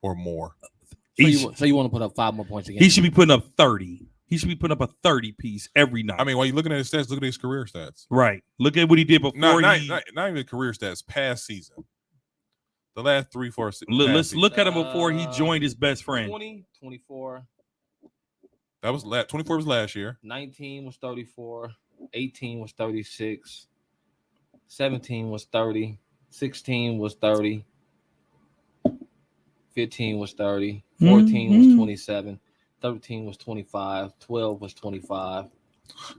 [SPEAKER 1] or more.
[SPEAKER 4] So you want to put up 5 more points a game?
[SPEAKER 2] He should be putting up 30. He should be putting up a 30-piece every night.
[SPEAKER 1] I mean, while you're looking at his stats, look at his career stats.
[SPEAKER 2] Right. Look at what he did before.
[SPEAKER 1] Not even career stats, past season. The last 3-4 seasons.
[SPEAKER 2] Let's look at him before he joined his best friend.
[SPEAKER 4] 20, 24.
[SPEAKER 1] That was 24 was last year.
[SPEAKER 4] 19 was 34. 18 was 36. 17 was 30. 16 was 30. 15 was 30. 14 was 27. 13 was 25. 12 was 25.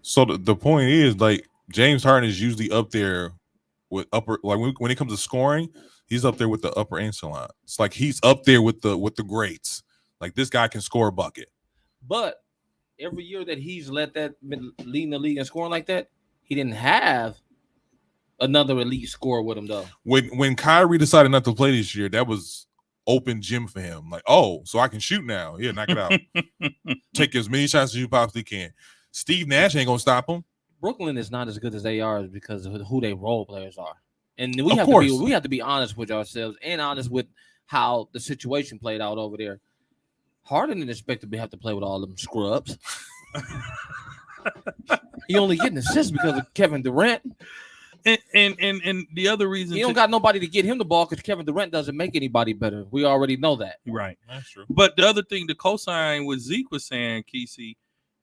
[SPEAKER 1] So the point is, like, James Harden is usually up there with upper, like when it comes to scoring, he's up there with the upper echelon. It's like he's up there with the greats. Like, this guy can score a bucket.
[SPEAKER 4] But every year that he's leading the league and scoring like that, he didn't have another elite scorer with him, though.
[SPEAKER 1] When Kyrie decided not to play this year, that was open gym for him. Like, oh, so I can shoot now. Yeah, knock it out. Take as many shots as you possibly can. Steve Nash ain't gonna stop him.
[SPEAKER 4] Brooklyn is not as good as they are because of who their role players are, and we have to be honest with ourselves and honest with how the situation played out over there. Harden didn't expect to have to play with all them scrubs. He only getting assists because of Kevin Durant.
[SPEAKER 2] And the other reason
[SPEAKER 4] he don't got nobody to get him the ball because Kevin Durant doesn't make anybody better. We already know that.
[SPEAKER 2] Right.
[SPEAKER 1] That's true.
[SPEAKER 2] But the other thing, the cosign what Zeke was saying, Kesey,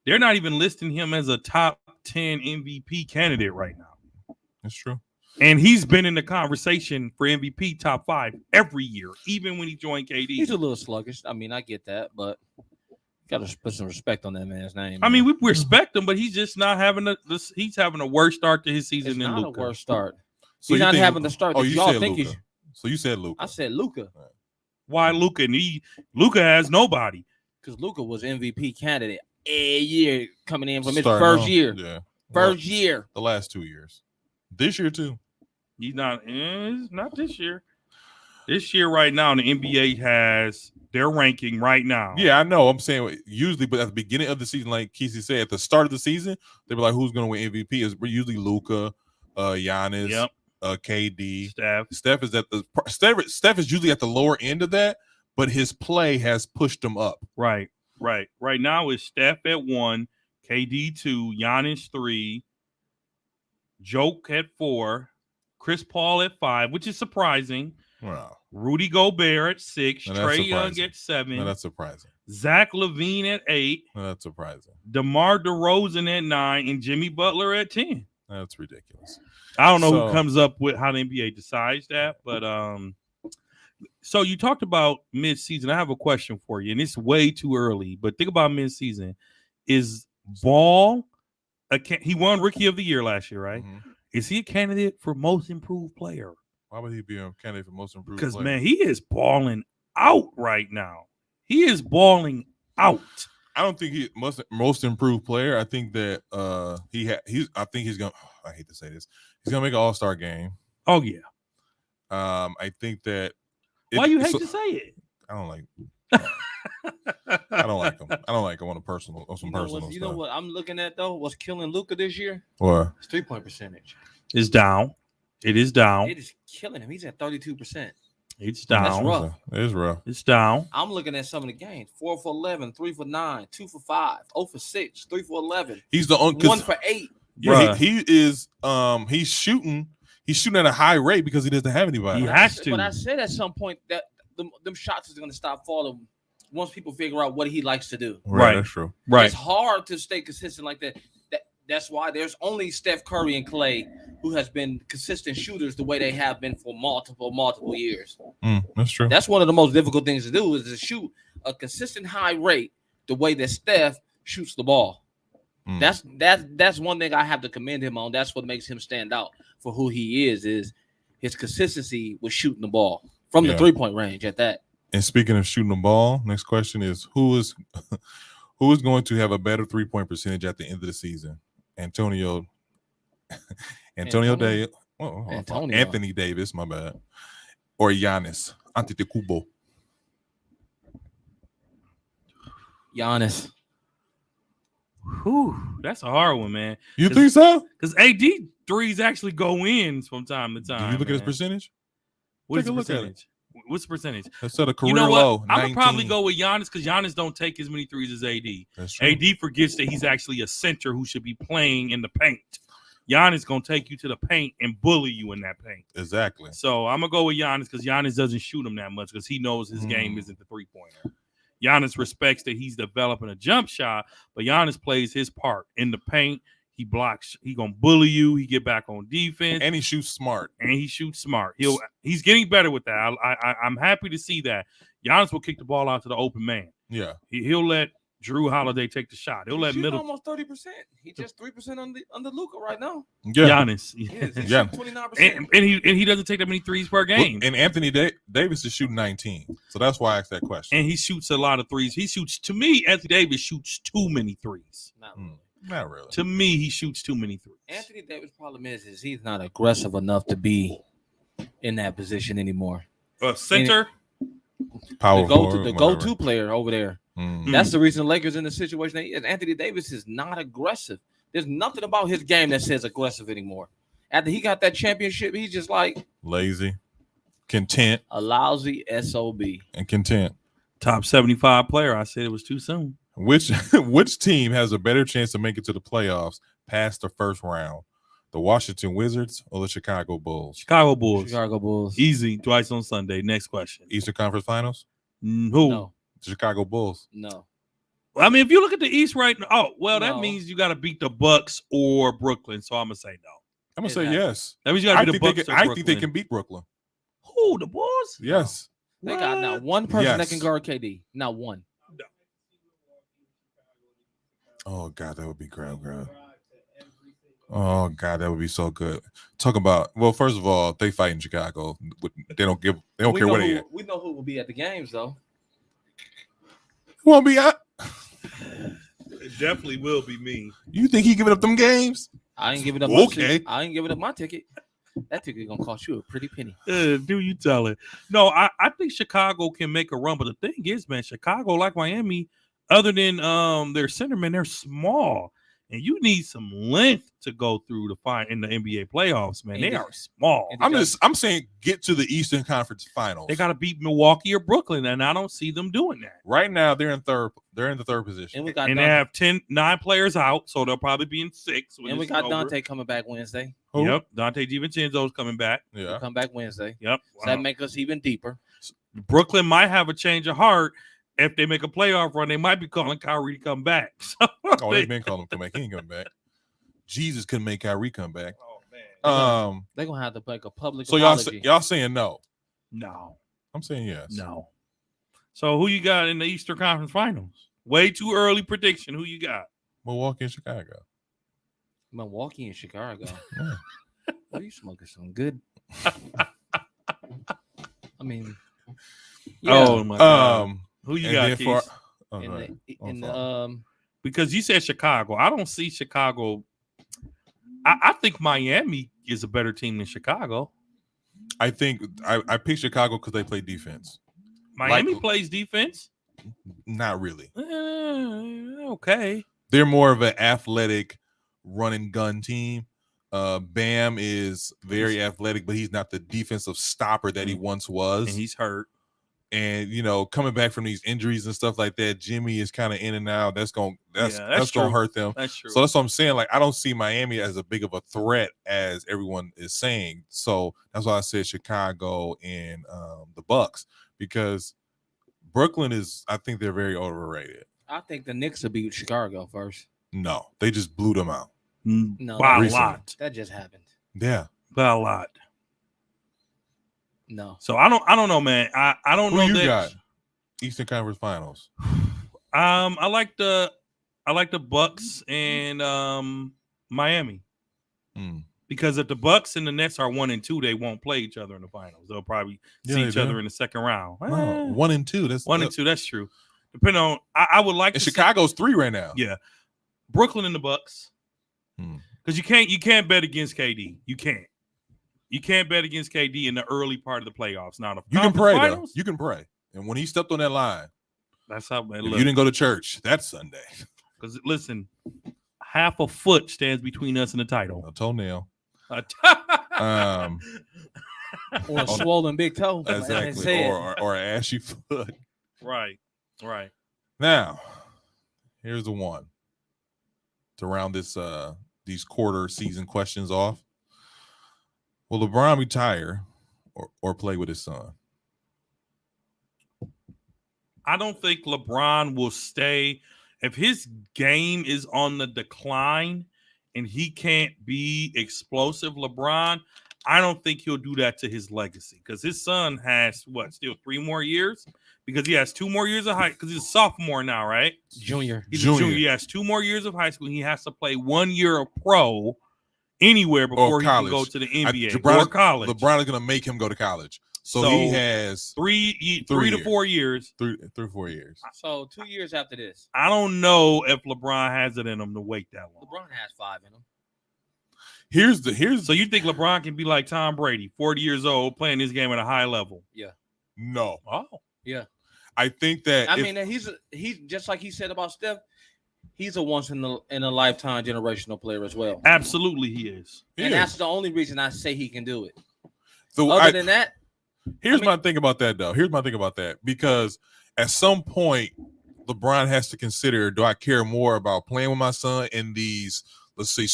[SPEAKER 2] they're not even listing him as a top 10 MVP candidate right now.
[SPEAKER 1] That's true.
[SPEAKER 2] And he's been in the conversation for MVP top 5 every year, even when he joined KD.
[SPEAKER 4] He's a little sluggish. I mean, I get that, but got to put some respect on that man's name.
[SPEAKER 2] I mean,
[SPEAKER 4] man.
[SPEAKER 2] we respect him, but he's just not having he's having a worse start to his season
[SPEAKER 4] It's
[SPEAKER 2] than
[SPEAKER 4] not
[SPEAKER 2] Luka.
[SPEAKER 4] a worse start.
[SPEAKER 1] So
[SPEAKER 4] He's
[SPEAKER 1] you
[SPEAKER 4] not
[SPEAKER 1] think-
[SPEAKER 4] having the start that
[SPEAKER 1] you
[SPEAKER 4] y'all
[SPEAKER 1] said
[SPEAKER 4] think
[SPEAKER 1] Luka.
[SPEAKER 4] he's.
[SPEAKER 1] So you said Luka.
[SPEAKER 4] I said Luka
[SPEAKER 2] Why Luka? And Luka has nobody.
[SPEAKER 4] because Luka was MVP candidate a year coming in from his
[SPEAKER 1] Starting
[SPEAKER 4] first
[SPEAKER 1] off,
[SPEAKER 4] year.
[SPEAKER 1] Yeah.
[SPEAKER 4] First year.
[SPEAKER 1] The last 2 years. This year too.
[SPEAKER 2] He's not. Not this year. This year, right now, the NBA has their ranking right now.
[SPEAKER 1] Yeah, I know. I'm saying usually, but at the beginning of the season, like Kesey said, at the start of the season, they were like, "Who's going to win MVP?" It's usually Luka, Giannis,
[SPEAKER 2] Yep.
[SPEAKER 1] KD.
[SPEAKER 2] Steph.
[SPEAKER 1] Steph is Steph is usually at the lower end of that, but his play has pushed him up.
[SPEAKER 2] Right. Right now it's Steph at 1, KD 2, Giannis 3, Joke at 4, Chris Paul at 5, which is surprising.
[SPEAKER 1] Wow,
[SPEAKER 2] Rudy Gobert at 6,
[SPEAKER 1] Now that's
[SPEAKER 2] Trae Young
[SPEAKER 1] surprising.
[SPEAKER 2] at 7,
[SPEAKER 1] no, that's surprising.
[SPEAKER 2] Zach LaVine at 8,
[SPEAKER 1] No, that's surprising.
[SPEAKER 2] DeMar DeRozan at 9, and Jimmy Butler at 10.
[SPEAKER 1] That's ridiculous.
[SPEAKER 2] I don't know
[SPEAKER 1] So-
[SPEAKER 2] who comes up with how the NBA decides that, but so you talked about mid-season. I have a question for you, and it's way too early, but think about mid-season. Is Ball he won Rookie of the Year last year, right?
[SPEAKER 1] Mhm.
[SPEAKER 2] Is he a candidate for most improved player?
[SPEAKER 1] Why would he be a candidate for most improved?
[SPEAKER 2] Because
[SPEAKER 1] player?
[SPEAKER 2] man, he is balling out right now. He is balling out.
[SPEAKER 1] I don't think he's most improved player. I think that I think he's gonna. I hate to say this. He's gonna make an All-Star game.
[SPEAKER 2] Oh yeah.
[SPEAKER 1] I think that.
[SPEAKER 2] Why you hate to say it?
[SPEAKER 1] I don't like. I don't like him. I don't like him on some personal
[SPEAKER 4] You
[SPEAKER 1] stuff.
[SPEAKER 4] know what I'm looking at though? What's killing Luka this year?
[SPEAKER 1] What?
[SPEAKER 4] His 3-point percentage.
[SPEAKER 2] It's down. It is down.
[SPEAKER 4] It is killing him. He's at 32%.
[SPEAKER 2] It's
[SPEAKER 4] That's
[SPEAKER 2] down.
[SPEAKER 4] rough.
[SPEAKER 1] It is rough.
[SPEAKER 2] It's down.
[SPEAKER 4] I'm looking at some of the games: 4 for 11, 3 for 9, 2 for 5, 0 for 6, 3 for 11,
[SPEAKER 1] He's the only
[SPEAKER 4] 1 for 8.
[SPEAKER 1] Yeah,
[SPEAKER 2] Bruh.
[SPEAKER 1] he is. He's shooting at a high rate because he doesn't have anybody.
[SPEAKER 2] He has to.
[SPEAKER 4] But I said at some point that them shots is going to stop falling once people figure out what he likes to do.
[SPEAKER 2] Right.
[SPEAKER 1] That's true.
[SPEAKER 2] Right.
[SPEAKER 4] It's hard to stay consistent like that. That's why there's only Steph Curry and Clay who has been consistent shooters the way they have been for multiple years.
[SPEAKER 1] That's true.
[SPEAKER 4] That's one of the most difficult things to do is to shoot a consistent high rate the way that Steph shoots the ball. That's one thing I have to commend him on. That's what makes him stand out for who he is his consistency with shooting the ball from the 3-point range at that.
[SPEAKER 1] And speaking of shooting the ball, next question is who is going to have a better 3-point percentage at the end of the season? Antonio Davis. Anthony Davis, my bad. Or Giannis Antetokounmpo.
[SPEAKER 4] Giannis.
[SPEAKER 2] Whew, that's a hard one, man.
[SPEAKER 1] You think so?
[SPEAKER 2] Because AD threes actually go in from time to time.
[SPEAKER 1] Do you look at his
[SPEAKER 2] man.
[SPEAKER 1] percentage?
[SPEAKER 2] What's
[SPEAKER 1] Take a
[SPEAKER 2] the
[SPEAKER 1] look at it.
[SPEAKER 2] percentage? What's the percentage?
[SPEAKER 1] That's at a career
[SPEAKER 2] You know what?
[SPEAKER 1] low.
[SPEAKER 2] I'm gonna probably
[SPEAKER 1] 19.
[SPEAKER 2] go with Giannis because Giannis don't take as many threes as AD.
[SPEAKER 1] That's true.
[SPEAKER 2] AD forgets that he's actually a center who should be playing in the paint. Giannis gonna take you to the paint and bully you in that paint.
[SPEAKER 1] Exactly.
[SPEAKER 2] So I'm gonna go with Giannis because Giannis doesn't shoot him that much because he knows his game isn't the 3-pointer. Giannis respects that he's developing a jump shot, but Giannis plays his part in the paint. He blocks. He gonna bully you. He get back on defense,
[SPEAKER 1] And he shoots smart.
[SPEAKER 2] and he shoots smart. He's getting better with that. I'm happy to see that. Giannis will kick the ball out to the open man.
[SPEAKER 1] Yeah.
[SPEAKER 2] He'll let Drew Holiday take the shot. He'll let
[SPEAKER 4] He's
[SPEAKER 2] middle
[SPEAKER 4] almost 30%. He just 3% under Luka right now.
[SPEAKER 1] Yeah.
[SPEAKER 2] Giannis.
[SPEAKER 4] Yes, he's
[SPEAKER 1] Yeah.
[SPEAKER 4] 29%.
[SPEAKER 2] And he doesn't take that many threes per game.
[SPEAKER 1] And Anthony Davis is shooting 19. So that's why I asked that question.
[SPEAKER 2] And he shoots a lot of threes. To me, Anthony Davis shoots too many threes.
[SPEAKER 4] Not really.
[SPEAKER 1] Not really.
[SPEAKER 2] To me, he shoots too many threes.
[SPEAKER 4] Anthony Davis' problem is he's not aggressive enough to be in that position anymore.
[SPEAKER 2] Center.
[SPEAKER 1] Power
[SPEAKER 4] The
[SPEAKER 1] forward,
[SPEAKER 4] go-to player over there.
[SPEAKER 1] Mm.
[SPEAKER 4] That's the reason the Lakers in the situation they is. Anthony Davis is not aggressive. There's nothing about his game that says aggressive anymore. After he got that championship, he's just like
[SPEAKER 1] Lazy, content,
[SPEAKER 4] a lousy SOB.
[SPEAKER 1] and content.
[SPEAKER 2] Top 75 player. I said it was too soon.
[SPEAKER 1] Which team has a better chance to make it to the playoffs past the first round? The Washington Wizards or the Chicago Bulls?
[SPEAKER 2] Chicago Bulls.
[SPEAKER 4] Chicago Bulls.
[SPEAKER 2] Easy. Twice on Sunday. Next question.
[SPEAKER 1] Eastern Conference Finals?
[SPEAKER 2] Who?
[SPEAKER 4] No,
[SPEAKER 1] The Chicago Bulls.
[SPEAKER 4] no.
[SPEAKER 2] I mean, if you look at the East right now, that
[SPEAKER 4] No.
[SPEAKER 2] means you got to beat the Bucks or Brooklyn. So I'm going to say no.
[SPEAKER 1] I'm gonna say yes.
[SPEAKER 2] That means you gotta
[SPEAKER 1] I
[SPEAKER 2] be the
[SPEAKER 1] think
[SPEAKER 2] Bucks.
[SPEAKER 1] I think they can beat Brooklyn.
[SPEAKER 2] Who, the Bulls?
[SPEAKER 1] Yes.
[SPEAKER 4] They got not one person that can
[SPEAKER 1] Yes.
[SPEAKER 4] guard KD. Not one.
[SPEAKER 1] Oh God, that would be great. Oh God, that would be so good. Talk about first of all, they fight in Chicago. They don't care where they at.
[SPEAKER 4] We know who will be at the games though.
[SPEAKER 1] Who won't be out?
[SPEAKER 2] It definitely will be me.
[SPEAKER 1] You think he giving up them games?
[SPEAKER 4] I ain't giving up. I ain't giving up my ticket. That ticket gonna cost you a pretty penny.
[SPEAKER 2] Do you tell it? No, I think Chicago can make a run, but the thing is, man, Chicago, like Miami, other than their centerman, they're small, and you need some length to go through to find in the NBA playoffs, man. They are small.
[SPEAKER 1] I'm saying get to the Eastern Conference Finals.
[SPEAKER 2] They got to beat Milwaukee or Brooklyn, and I don't see them doing that.
[SPEAKER 1] Right now, they're in third. They're in the third position,
[SPEAKER 4] and
[SPEAKER 2] they have 9 players out, so they'll probably be in 6.
[SPEAKER 4] And we got Dante coming back Wednesday.
[SPEAKER 1] Who?
[SPEAKER 2] Yep, Dante DiVincenzo's coming back.
[SPEAKER 1] Yeah,
[SPEAKER 4] he'll come back Wednesday.
[SPEAKER 2] Yep,
[SPEAKER 4] so that make us even deeper.
[SPEAKER 2] Brooklyn might have a change of heart. If they make a playoff run, they might be calling Kyrie to come back. So
[SPEAKER 1] they've been calling him to come back. He ain't coming back. Jesus couldn't make Kyrie come back.
[SPEAKER 2] Oh man.
[SPEAKER 4] They're gonna have to make a public.
[SPEAKER 1] So
[SPEAKER 4] apology.
[SPEAKER 1] y'all saying no?
[SPEAKER 2] No.
[SPEAKER 1] I'm saying yes.
[SPEAKER 2] No. So who you got in the Eastern Conference Finals? Way too early prediction. Who you got?
[SPEAKER 1] Milwaukee and Chicago.
[SPEAKER 4] Milwaukee and Chicago.
[SPEAKER 1] Yeah.
[SPEAKER 4] Are you smoking some good? I mean, yeah.
[SPEAKER 2] Oh my God. Who you got, Keith? Because you said Chicago. I don't see Chicago. I think Miami is a better team than Chicago.
[SPEAKER 1] I think I picked Chicago because they play defense.
[SPEAKER 2] Miami plays defense?
[SPEAKER 1] Not really.
[SPEAKER 2] Okay.
[SPEAKER 1] They're more of an athletic run and gun team. Bam is very athletic, but he's not the defensive stopper that he once was.
[SPEAKER 2] And he's hurt.
[SPEAKER 1] And coming back from these injuries and stuff like that, Jimmy is kind of in and out. That's gonna hurt them.
[SPEAKER 2] That's true.
[SPEAKER 1] So that's what I'm saying. Like, I don't see Miami as a big of a threat as everyone is saying. So that's why I said Chicago and the Bucks, because Brooklyn I think they're very overrated.
[SPEAKER 4] I think the Knicks will beat Chicago first.
[SPEAKER 1] No, they just blew them out.
[SPEAKER 4] No,
[SPEAKER 2] by a lot.
[SPEAKER 4] That just happened.
[SPEAKER 1] Yeah,
[SPEAKER 2] by a lot.
[SPEAKER 4] No.
[SPEAKER 2] So I don't know, man. I don't know.
[SPEAKER 1] Who you got? Eastern Conference Finals.
[SPEAKER 2] I like the Bucks and Miami. Because if the Bucks and the Nets are 1 and 2, they won't play each other in the finals. They'll probably see each other in the second round.
[SPEAKER 1] No, 1 and 2. That's
[SPEAKER 2] 1 and 2. That's true. Depending on, I would like.
[SPEAKER 1] And Chicago's 3 right now.
[SPEAKER 2] Yeah, Brooklyn and the Bucks. Because you can't bet against KD. You can't bet against KD in the early part of the playoffs. Now the
[SPEAKER 1] you can pray though. You can pray. And when he stepped on that line,
[SPEAKER 2] that's how man.
[SPEAKER 1] You didn't go to church that Sunday.
[SPEAKER 2] Because listen, half a foot stands between us and the title.
[SPEAKER 1] A toenail.
[SPEAKER 4] Or a swollen big toe.
[SPEAKER 1] Exactly. Or an ashy foot.
[SPEAKER 2] Right.
[SPEAKER 1] Now, here's the one to round this these quarter season questions off. Will LeBron retire or play with his son?
[SPEAKER 2] I don't think LeBron will stay. If his game is on the decline and he can't be explosive LeBron, I don't think he'll do that to his legacy, because his son has still 3 more years, because he has 2 more years of high, because he's a sophomore now, right?
[SPEAKER 4] Junior.
[SPEAKER 2] He's a junior. He has 2 more years of high school. He has to play 1 year of pro anywhere before he can go to the NBA or college.
[SPEAKER 1] LeBron is going to make him go to college. So he has
[SPEAKER 2] 3 to 4 years.
[SPEAKER 1] 3 to 4 years.
[SPEAKER 4] So 2 years after this.
[SPEAKER 2] I don't know if LeBron has it in him to wait that long.
[SPEAKER 4] LeBron has 5 in him.
[SPEAKER 2] So you think LeBron can be like Tom Brady, 40 years old, playing this game at a high level?
[SPEAKER 4] Yeah.
[SPEAKER 1] No.
[SPEAKER 2] Oh.
[SPEAKER 4] Yeah.
[SPEAKER 1] I think that
[SPEAKER 4] he's just like he said about Steph. He's a once in a lifetime generational player as well.
[SPEAKER 2] Absolutely, he is.
[SPEAKER 4] That's the only reason I say he can do it.
[SPEAKER 1] So
[SPEAKER 4] other than that,
[SPEAKER 1] here's my thing about that, though. Here's my thing about that, because at some point, LeBron has to consider: do I care more about playing with my son in these, let's say,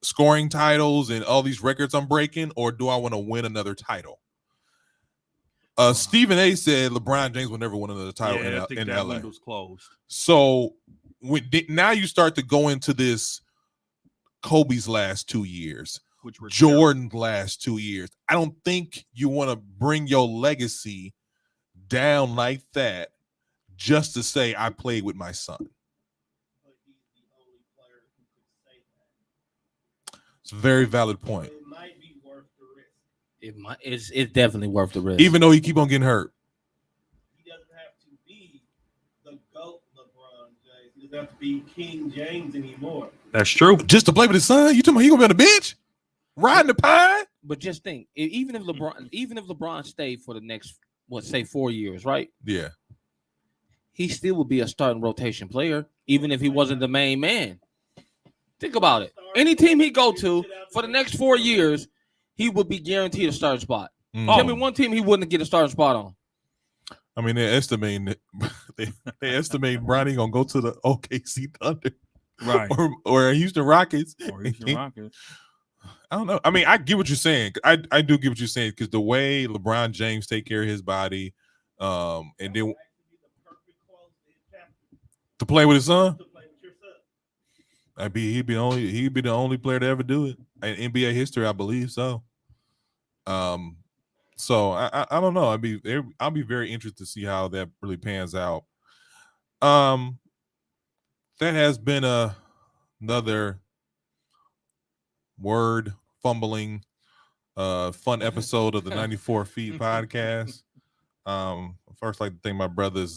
[SPEAKER 1] scoring titles and all these records I'm breaking, or do I want to win another title? Stephen A. said LeBron James will never win another title in LA.
[SPEAKER 2] Window's closed.
[SPEAKER 1] So now you start to go into this Kobe's last 2 years,
[SPEAKER 2] Which were
[SPEAKER 1] Jordan's last 2 years. I don't think you want to bring your legacy down like that just to say I played with my son.
[SPEAKER 3] But he's the only player who could say that.
[SPEAKER 1] It's a very valid point.
[SPEAKER 3] So it might be worth the risk.
[SPEAKER 4] It's definitely worth the risk.
[SPEAKER 1] Even though he keep on getting hurt.
[SPEAKER 3] He doesn't have to be the GOAT LeBron James. He doesn't have to be King James anymore.
[SPEAKER 2] That's true.
[SPEAKER 1] Just to play with his son? You talking about he gonna be on the bench? Riding the pine?
[SPEAKER 4] But just think, even if LeBron stayed for the next, say 4 years, right?
[SPEAKER 1] Yeah.
[SPEAKER 4] He still would be a starting rotation player, even if he wasn't the main man. Think about it. Any team he go to for the next 4 years, he would be guaranteed a starting spot. Tell me one team he wouldn't get a starting spot on.
[SPEAKER 1] I mean, they're estimating they estimate Bronny gonna go to the OKC Thunder,
[SPEAKER 2] Right.
[SPEAKER 1] or Houston Rockets.
[SPEAKER 2] Or Houston Rockets.
[SPEAKER 1] I don't know. I mean, I get what you're saying. I do get what you're saying because the way LeBron James take care of his body, and then to play with his son, he'd be the only player to ever do it in NBA history, I believe so. So I don't know. I'll be very interested to see how that really pans out. That has been another word fumbling fun episode of the 94 Feet podcast. First, I'd like to thank my brothers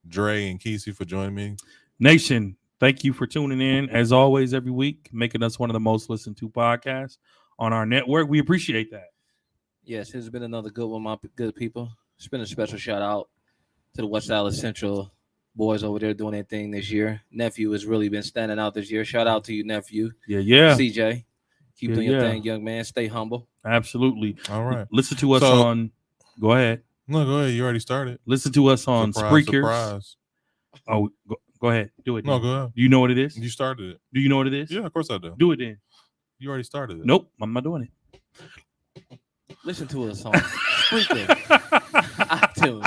[SPEAKER 1] Dre and Kesey for joining me.
[SPEAKER 2] Nation, thank you for tuning in as always every week, making us one of the most listened to podcasts on our network. We appreciate that.
[SPEAKER 4] Yes, it's been another good one, my good people. It's been a special shout out to the West Dallas Central boys over there doing their thing this year. Nephew has really been standing out this year. Shout out to you, nephew.
[SPEAKER 2] Yeah.
[SPEAKER 4] CJ. Keep doing your
[SPEAKER 2] Yeah.
[SPEAKER 4] thing, young man. Stay humble.
[SPEAKER 2] Absolutely.
[SPEAKER 1] All right.
[SPEAKER 2] Listen to us on. Go ahead.
[SPEAKER 1] No, go ahead. You already started.
[SPEAKER 2] Listen to us on
[SPEAKER 1] Surprise,
[SPEAKER 2] Spreakers.
[SPEAKER 1] surprise.
[SPEAKER 2] Oh, go ahead. Do it.
[SPEAKER 1] No,
[SPEAKER 2] then.
[SPEAKER 1] go ahead.
[SPEAKER 2] Do you know what it is?
[SPEAKER 1] You started it.
[SPEAKER 2] Do you know what it is?
[SPEAKER 1] Yeah, of course I do.
[SPEAKER 2] Do it then.
[SPEAKER 1] You already started it.
[SPEAKER 2] Nope. I'm not doing it.
[SPEAKER 4] Listen to us on Spreaker, iTunes,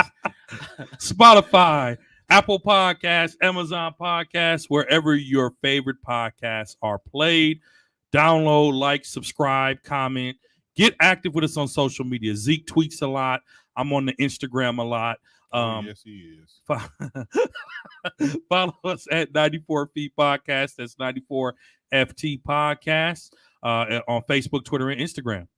[SPEAKER 2] Spotify, Apple Podcasts, Amazon Podcasts, wherever your favorite podcasts are played. Download, like, subscribe, comment. Get active with us on social media. Zeke tweets a lot. I'm on the Instagram a lot.
[SPEAKER 1] Yes, he is.
[SPEAKER 2] Follow us at 94 Feet Podcast. That's 94 FT Podcast on Facebook, Twitter, and Instagram.